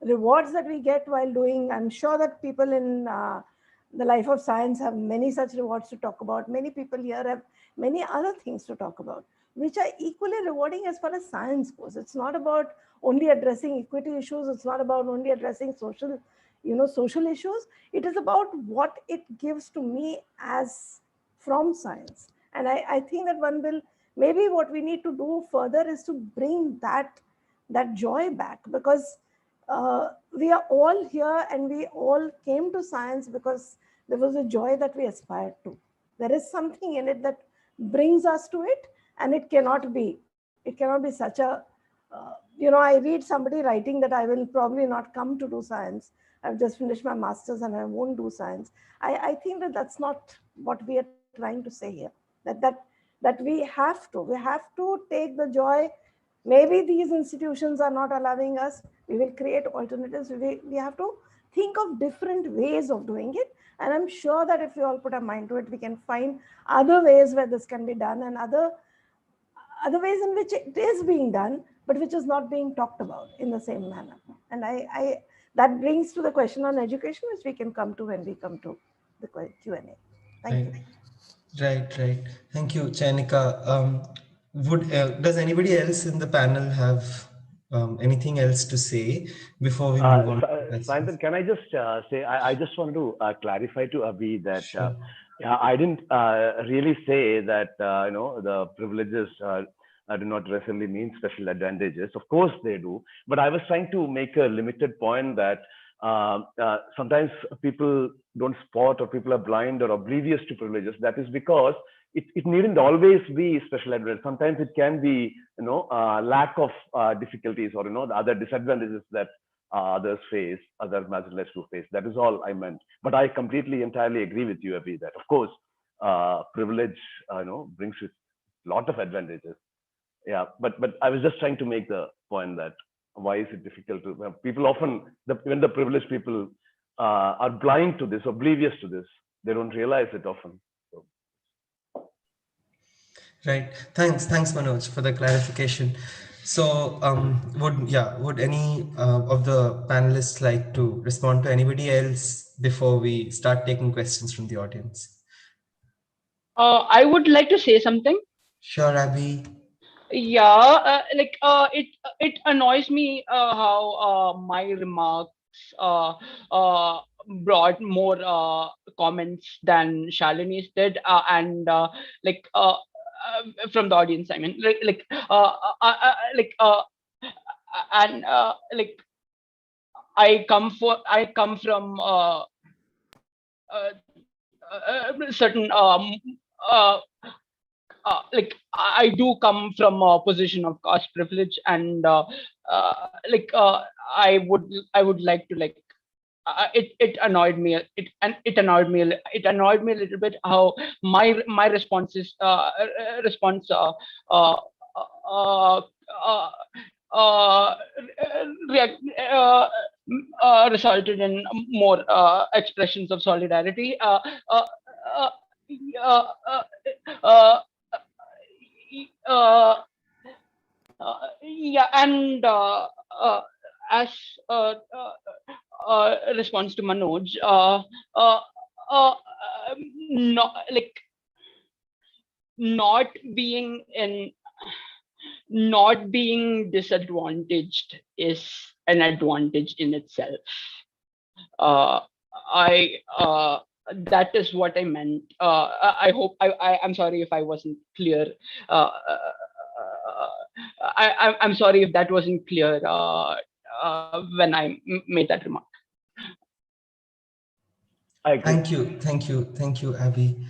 rewards that we get while doing. I'm sure that people in the life of science have many such rewards to talk about. Many people here have many other things to talk about, which are equally rewarding as far as science goes. It's not about only addressing equity issues. It's not about only addressing social issues. It is about what it gives to me as from science. And I think that maybe what we need to do further is to bring that joy back, because we are all here and we all came to science because there was a joy that we aspired to. There is something in it that brings us to it, and it cannot be such a, I read somebody writing that I will probably not come to do science. I've just finished my master's and I won't do science. I think that that's not what we are trying to say here. That we have to take the joy. Maybe these institutions are not allowing us. We will create alternatives. We have to think of different ways of doing it. And I'm sure that if we all put our mind to it, we can find other ways where this can be done, and other ways in which it is being done, but which is not being talked about in the same manner. And that brings to the question on education, which we can come to when we come to the Q&A. Thank you. Right. Thank you, Chayanika. Does anybody else in the panel have anything else to say before we move on? Sayantan, can I just say, I just wanted to clarify to Abhi that Sure. I didn't really say that, the privileges do not necessarily mean special advantages. Of course they do. But I was trying to make a limited point that sometimes people don't spot, or people are blind or oblivious to privileges. That is because it needn't always be special advantage. Sometimes it can be, lack of difficulties, or, the other disadvantages that others face, other marginalized who face. That is all I meant. But I entirely agree with you, Abhi, that of course, privilege, brings with a lot of advantages. Yeah, but I was just trying to make the point that why is it difficult to, people often, when the privileged people are blind to this, oblivious to this, they don't realize it often. So. Right. Thanks, Manoj, for the clarification. So, would any of the panelists like to respond to anybody else before we start taking questions from the audience? I would like to say something. Sure, Abhi. Yeah, it annoys me how my remarks brought more comments than Shalini's did, and from the audience. I mean, and I come from certain I do come from a position of caste privilege, and I would like to it annoyed me. It annoyed me a little bit how my responses response react, resulted in more expressions of solidarity. Yeah, and as response to Manoj, not being disadvantaged is an advantage in itself. That is what I meant. I hope I'm sorry if I wasn't clear. I'm sorry if that wasn't clear when I made that remark. Thank you, Abhi.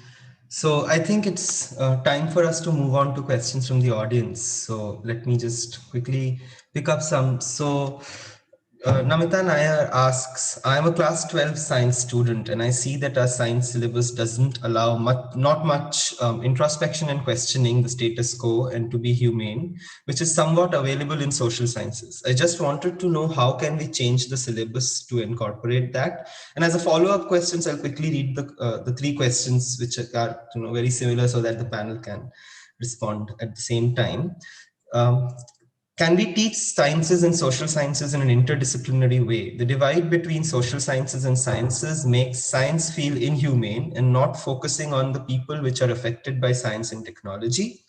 So I think it's time for us to move on to questions from the audience. So let me just quickly pick up some. So Namita Nair asks, I am a class 12 science student and I see that our science syllabus doesn't allow not much introspection and questioning the status quo and to be humane, which is somewhat available in social sciences. I just wanted to know how can we change the syllabus to incorporate that? And as a follow-up questions, I'll quickly read the three questions which are very similar so that the panel can respond at the same time. Can we teach sciences and social sciences in an interdisciplinary way? The divide between social sciences and sciences makes science feel inhumane and not focusing on the people which are affected by science and technology.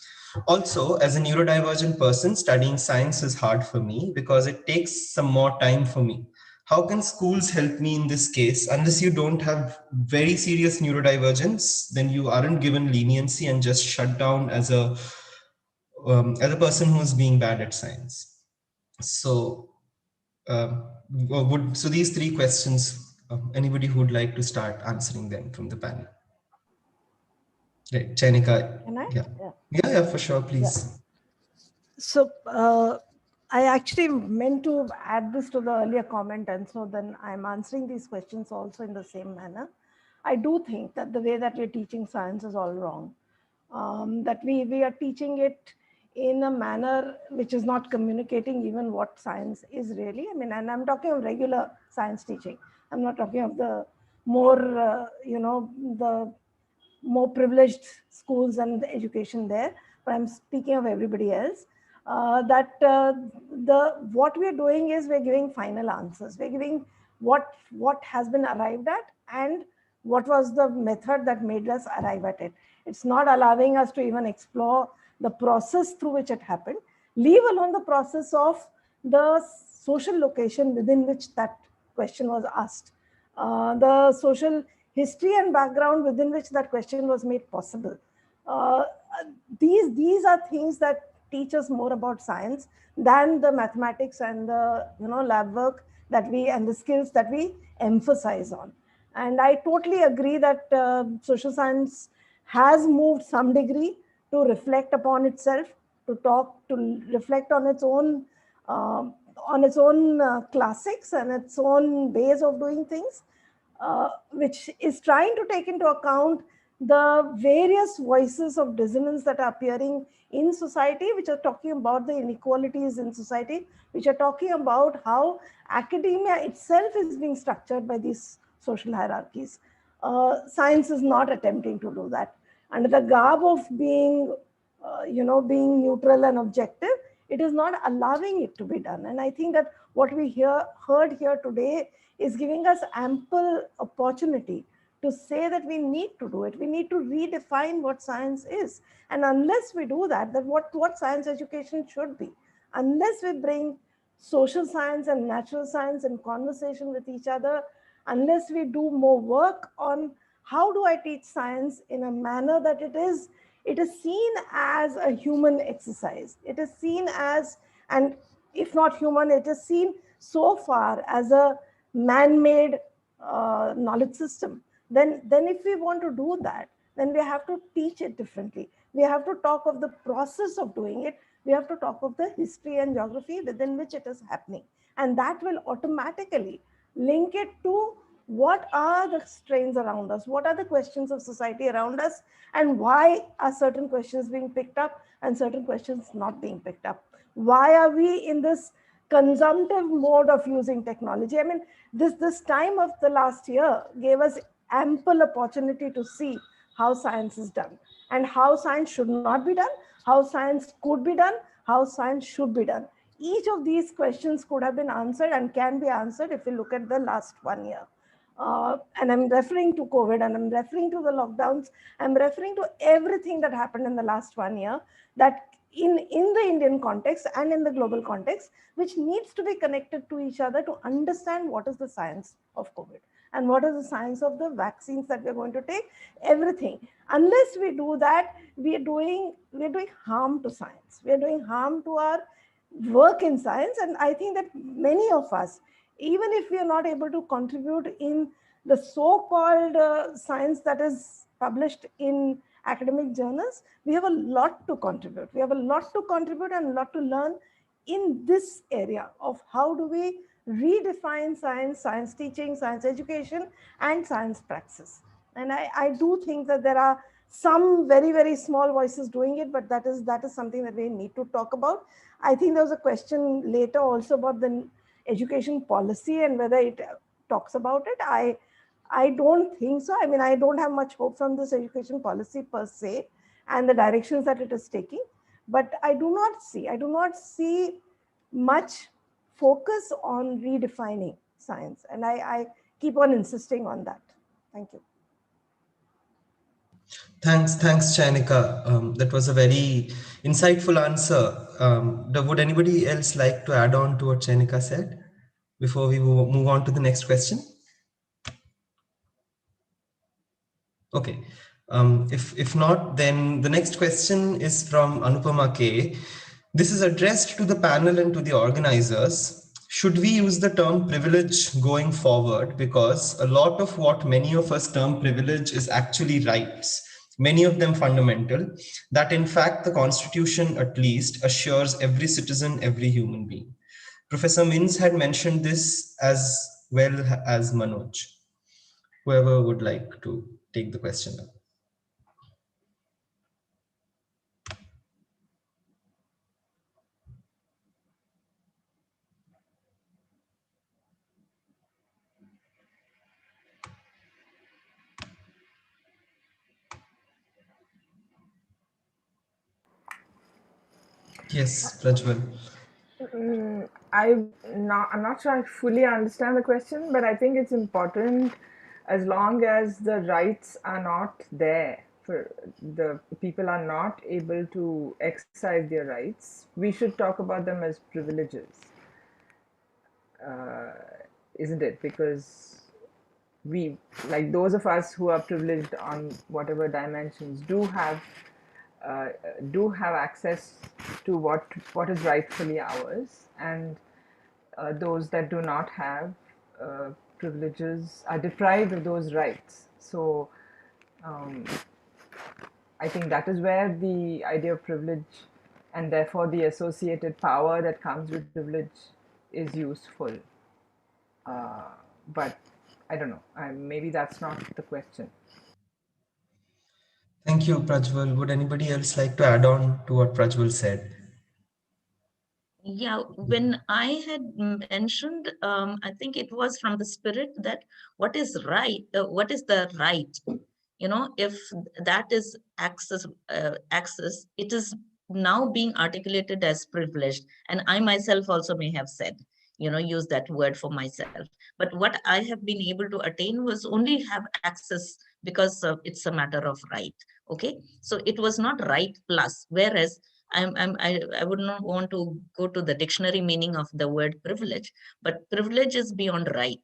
Also, as a neurodivergent person, studying science is hard for me because it takes some more time for me. How can schools help me in this case? Unless you don't have very serious neurodivergence, then you aren't given leniency and just shut down as a person who's being bad at science. So, so these three questions, anybody who would like to start answering them from the panel? Right, Chayanika. Can I? Yeah, for sure, please. Yeah. So I actually meant to add this to the earlier comment, and so then I'm answering these questions also in the same manner. I do think that the way that we're teaching science is all wrong. That we are teaching it in a manner which is not communicating even what science is really. I mean, and I'm talking of regular science teaching. I'm not talking of the more, the more privileged schools and the education there, but I'm speaking of everybody else. What we're doing is we're giving final answers. We're giving what has been arrived at and what was the method that made us arrive at it. It's not allowing us to even explore the process through which it happened, leave alone the process of the social location within which that question was asked, the social history and background within which that question was made possible. These are things that teach us more about science than the mathematics and the lab work that we and the skills that we emphasize on. And I totally agree that social science has moved some degree to reflect upon itself, to reflect on its own classics and its own ways of doing things, which is trying to take into account the various voices of dissonance that are appearing in society, which are talking about the inequalities in society, which are talking about how academia itself is being structured by these social hierarchies. Science is not attempting to do that. Under the garb of being, being neutral and objective, it is not allowing it to be done. And I think that what we heard here today is giving us ample opportunity to say that we need to do it. We need to redefine what science is. And unless we do that, then what science education should be, unless we bring social science and natural science in conversation with each other, unless we do more work on how do I teach science in a manner that it is seen as a human exercise. It is seen as, and if not human, it is seen so far as a man-made knowledge system. Then if we want to do that, then we have to teach it differently. We have to talk of the process of doing it. We have to talk of the history and geography within which it is happening. And that will automatically link it to what are the strains around us, what are the questions of society around us, and why are certain questions being picked up and certain questions not being picked up. Why are we in this consumptive mode of using technology? I mean, this time of the last year gave us ample opportunity to see how science is done and how science should not be done, how science could be done, how science should be done. Each of these questions could have been answered and can be answered if we look at the last 1 year. And I'm referring to COVID, and I'm referring to the lockdowns, I'm referring to everything that happened in the last 1 year, that in the Indian context and in the global context, which needs to be connected to each other to understand what is the science of COVID and what is the science of the vaccines that we're going to take, everything. Unless we do that, we're doing harm to science. We're doing harm to our work in science. And I think that many of us, even if we are not able to contribute in the so-called science that is published in academic journals, we have a lot to contribute. We have a lot to contribute and a lot to learn in this area of how do we redefine science, science teaching, science education, and science praxis. And I do think that there are some very, very small voices doing it, but that is something that we need to talk about. I think there was a question later also about the education policy and whether it talks about it. I don't think so. I mean, I don't have much hope from this education policy per se and the directions that it is taking. But I do not see much focus on redefining science. And I keep on insisting on that. Thank you. Thanks, Chayanika. That was a very insightful answer. Would anybody else like to add on to what Chayanika said before we move on to the next question? Okay. If not, then the next question is from Anupama K. This is addressed to the panel and to the organizers. Should we use the term privilege going forward? Because a lot of what many of us term privilege is actually rights, many of them fundamental, that in fact the Constitution at least assures every citizen, every human being. Professor Minz had mentioned this as well as Manoj. Whoever would like to take the question up. Yes, Prajval. I'm not sure I fully understand the question, but I think it's important as long as the rights are not there, for the people are not able to exercise their rights, we should talk about them as privileges, isn't it? Because we, like those of us who are privileged on whatever dimensions, do have access to what is rightfully ours, and those that do not have privileges are deprived of those rights. So I think that is where the idea of privilege and therefore the associated power that comes with privilege is useful. But I don't know, maybe that's not the question. Thank you, Prajval. Would anybody else like to add on to what Prajval said? Yeah, when I had mentioned, I think it was from the spirit that what is right, what is the right? You know, if that is access, it is now being articulated as privileged. And I myself also may have said, you know, use that word for myself. But what I have been able to attain was only have access because it's a matter of right. Okay, so it was not right plus, whereas I would not want to go to the dictionary meaning of the word privilege, but privilege is beyond right.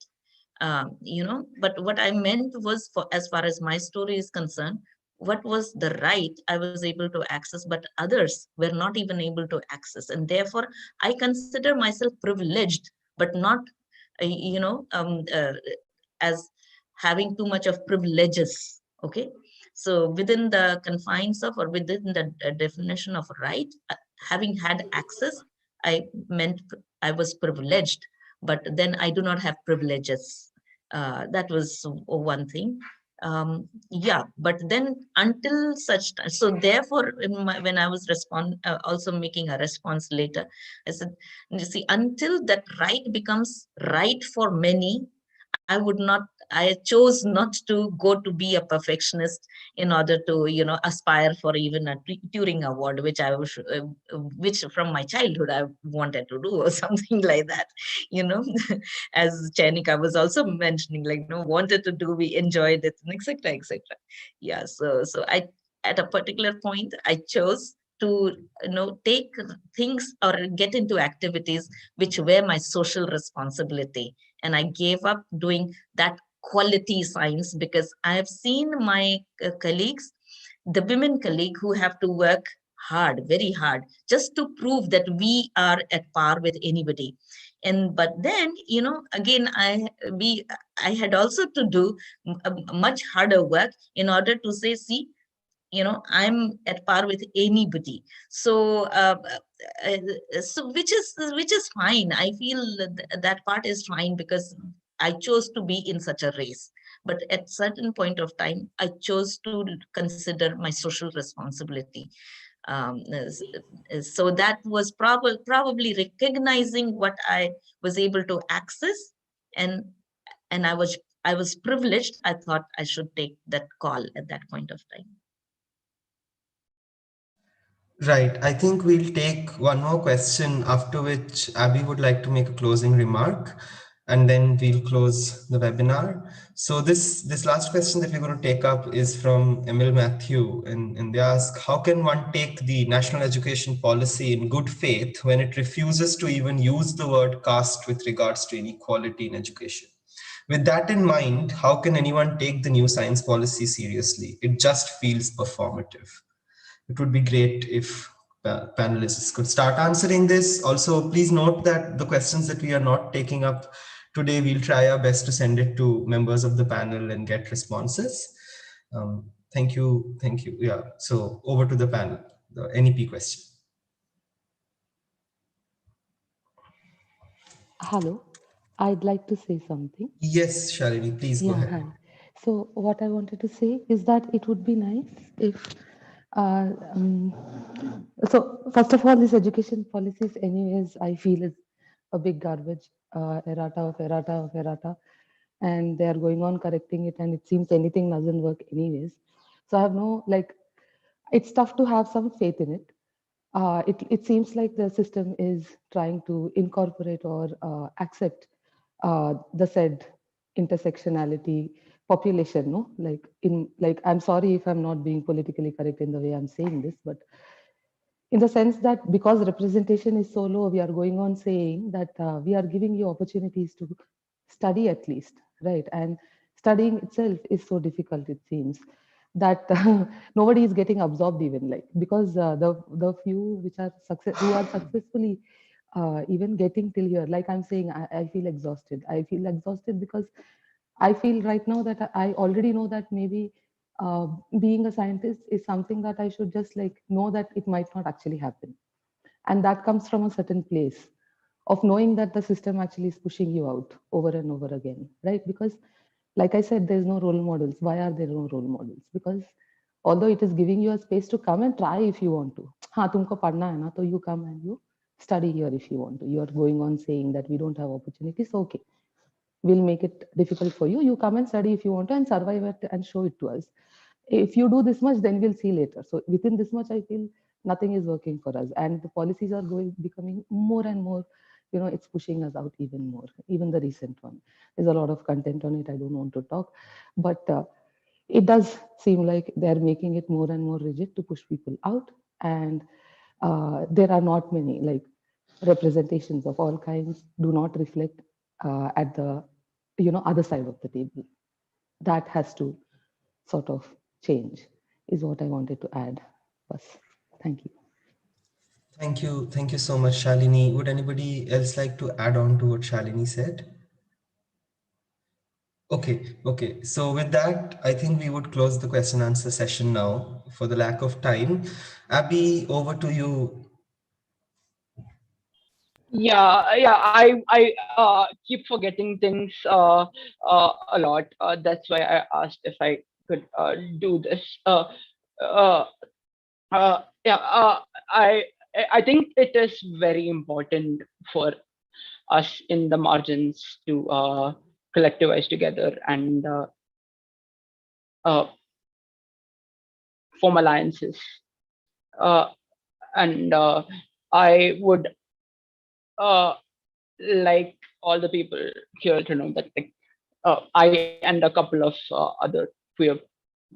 You know, but what I meant was, for as far as my story is concerned, what was the right I was able to access, but others were not even able to access. And therefore, I consider myself privileged, but not, you know, as having too much of privileges. Okay. So within the confines of, or within the definition of right, having had access, I meant I was privileged, but then I do not have privileges. That was one thing. Yeah, but then until such time, so therefore, when I was also making a response later, I said, you see, until that right becomes right for many, I chose not to go to be a perfectionist in order to, you know, aspire for even a Turing Award, which from my childhood I wanted to do, or something like that, you know, as Chayanika was also mentioning, like, you know, wanted to do, we enjoyed it, and etc., etc. Yeah, so I, at a particular point, I chose to, you know, take things or get into activities which were my social responsibility. And I gave up doing that quality science, because I have seen my colleagues, the women colleague, who have to work hard, very hard, just to prove that we are at par with anybody. And but then, you know, again, I had also to do much harder work in order to say, see, I'm at par with anybody. So which is fine. I feel that part is fine, because I chose to be in such a race. But at certain point of time, I chose to consider my social responsibility. So that was probably recognizing what I was able to access, and I was privileged. I thought I should take that call at that point of time. Right. I think we'll take one more question, after which Abby would like to make a closing remark, and then we'll close the webinar. So this last question that we're going to take up is from Emil Matthew, and they ask, how can one take the national education policy in good faith when it refuses to even use the word caste with regards to inequality in education? With that in mind, how can anyone take the new science policy seriously? It just feels performative. It would be great if panelists could start answering this. Also, please note that the questions that we are not taking up today, we'll try our best to send it to members of the panel and get responses. Thank you. Thank you. Yeah. So over to the panel, the NEP question. Hello, I'd like to say something. Yes, Shalini, please go ahead. Hi. So what I wanted to say is that it would be nice if, so first of all, this education policies anyways, I feel is a big garbage, errata, and they are going on correcting it, and it seems anything doesn't work anyways. So I have no, like, it's tough to have some faith in it. It seems like the system is trying to incorporate or accept the said intersectionality population, no? Like I'm sorry if I'm not being politically correct in the way I'm saying this, but in the sense that because representation is so low, we are going on saying that we are giving you opportunities to study at least, right? And studying itself is so difficult, it seems, that nobody is getting absorbed even, like, because the few which are who are successfully even getting till here, like I'm saying, I feel exhausted. I feel exhausted because I feel right now that I already know that maybe being a scientist is something that I should just like know that it might not actually happen. And that comes from a certain place of knowing that the system actually is pushing you out over and over again, right? Because like I said, there's no role models. Why are there no role models? Because although it is giving you a space to come and try if you want to. हाँ तुमको पढ़ना है ना, तो you come and you study here if you want to. You are going on saying that we don't have opportunities. Okay, we'll make it difficult for you. You come and study if you want to and survive it and show it to us. If you do this much, then we'll see later. So within this much, I feel nothing is working for us, and the policies are becoming more and more. It's pushing us out even more. Even the recent one, there's a lot of content on it. I don't want to talk, but it does seem like they're making it more and more rigid to push people out, and there are not many like representations of all kinds do not reflect at the other side of the table. That has to sort of change is what I wanted to add. Bas. Thank you. Thank you so much, Shalini. Would anybody else like to add on to what Shalini said? Okay. So with that, I think we would close the question answer session now for the lack of time. Abby, over to you. Yeah. I keep forgetting things a lot. That's why I asked if I could do this. I think it is very important for us in the margins to collectivize together and form alliances. And I would like all the people here to know that I and a couple of other queer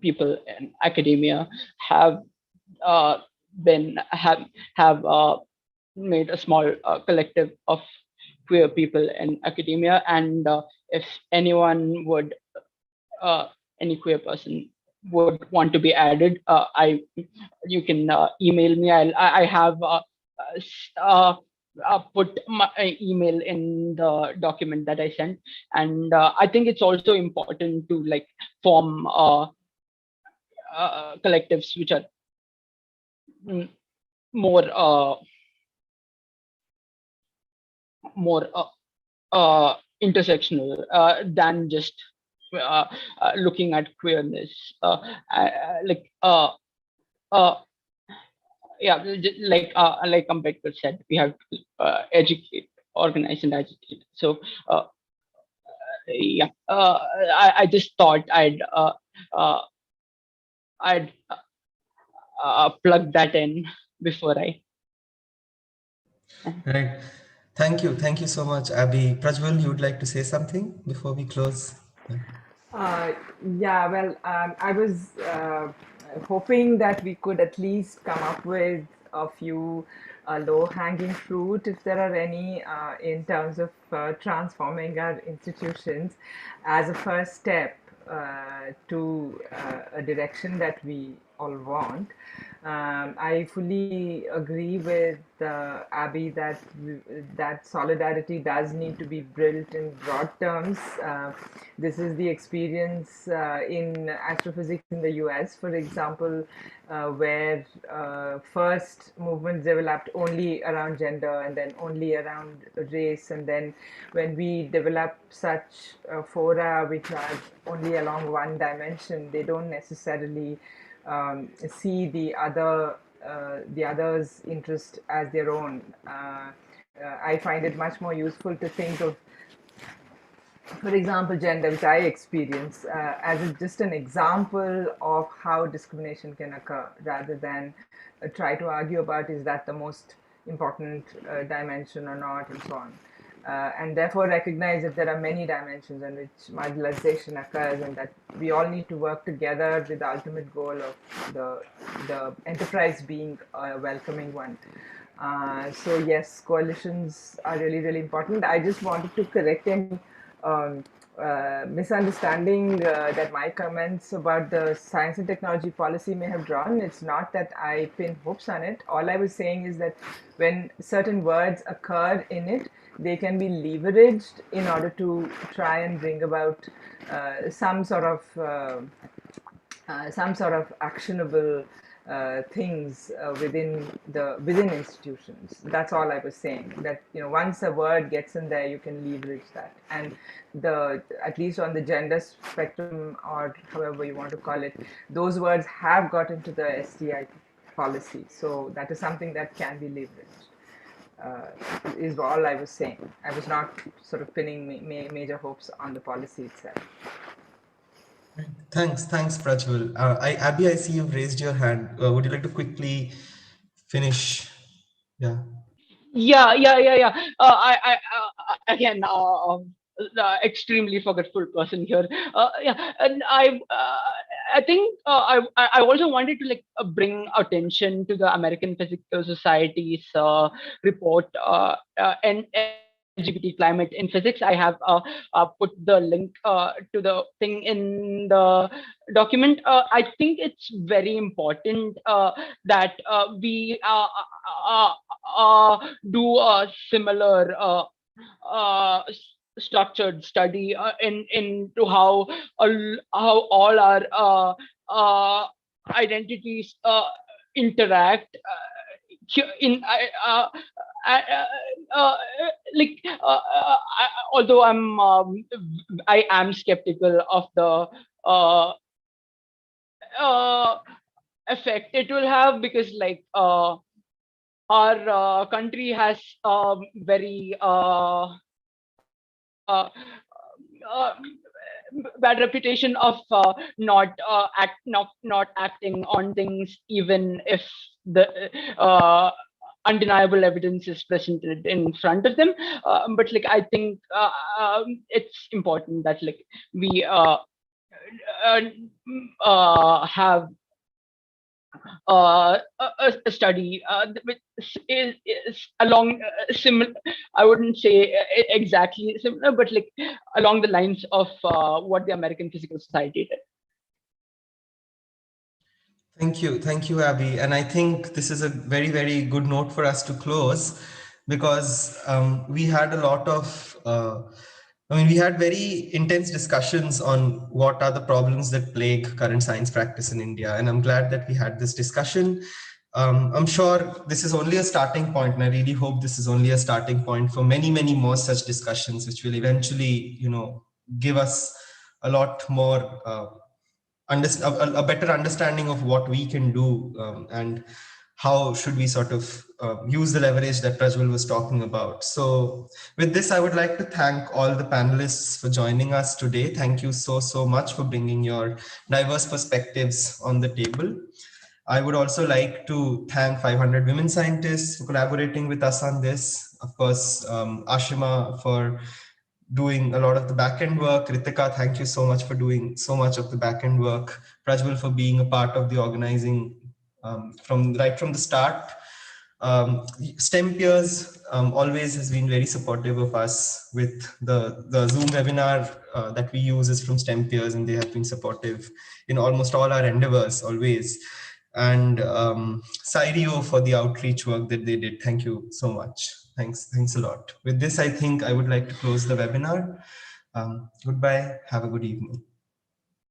people in academia have made a small collective of queer people in academia, and if anyone would any queer person would want to be added, you can email me. I have put my email in the document that I sent, and I think it's also important to like form collectives which are more intersectional than just looking at queerness. Like yeah, like Ambedkar said, we have to educate, organize, and agitate. So yeah, I just thought I'd plug that in before I. Right. Thank you so much, Abby. Prajval, you would like to say something before we close? Yeah, well, I was hoping that we could at least come up with a few low-hanging fruit, if there are any, in terms of transforming our institutions as a first step to a direction that we all want. I fully agree with Abby that that solidarity does need to be built in broad terms. This is the experience in astrophysics in the US, for example, where first movements developed only around gender and then only around race, and then when we develop such fora which are only along one dimension, they don't necessarily see the other's interest as their own. I find it much more useful to think of, for example, gender, which I experience, as just an example of how discrimination can occur, rather than try to argue about is that the most important dimension or not, and so on. And therefore recognize that there are many dimensions in which marginalization occurs, and that we all need to work together with the ultimate goal of the enterprise being a welcoming one. So yes, coalitions are really, really important. I just wanted to correct any misunderstanding that my comments about the science and technology policy may have drawn. It's not that I pin hopes on it. All I was saying is that when certain words occur in it, they can be leveraged in order to try and bring about some sort of actionable things within institutions. That's all I was saying. That once a word gets in there, you can leverage that. And at least on the gender spectrum, or however you want to call it, those words have got into the STI policy. So that is something that can be leveraged. Is all I was saying. I was not sort of pinning major hopes on the policy itself. Thanks, Prajval. Abby, I see you've raised your hand. Would you like to quickly finish? Yeah. Yeah. I again, extremely forgetful person here. Yeah, and I think I also wanted to bring attention to the American Physical Society's report and LGBT climate in physics. I have put the link to the thing in the document. I think it's very important that we do a similar structured study into how all our identities interact although I am skeptical of the effect it will have, because our country has very bad reputation of not acting on things, even if the undeniable evidence is presented in front of them. But I think it's important that we have a study which is along similar, I wouldn't say exactly similar, but along the lines of what the American Physical Society did. Thank you, Abby. And I think this is a very, very good note for us to close, because we had a lot of I mean, we had very intense discussions on what are the problems that plague current science practice in India. And I'm glad that we had this discussion. I'm sure this is only a starting point, and I really hope this is only a starting point for many, many more such discussions, which will eventually, give us a lot more, a better understanding of what we can do and how should we sort of use the leverage that Prajval was talking about. So with this, I would like to thank all the panelists for joining us today. Thank you so, so much for bringing your diverse perspectives on the table. I would also like to thank 500 women scientists for collaborating with us on this. Of course, Ashima for doing a lot of the back-end work. Ritika, thank you so much for doing so much of the back-end work. Prajval for being a part of the organizing from the start. STEM Peers always has been very supportive of us with the Zoom webinar that we use is from STEM Peers, and they have been supportive in almost all our endeavors always. And Cyrio for the outreach work that they did. Thank you so much. Thanks a lot. With this, I think I would like to close the webinar. Goodbye. Have a good evening.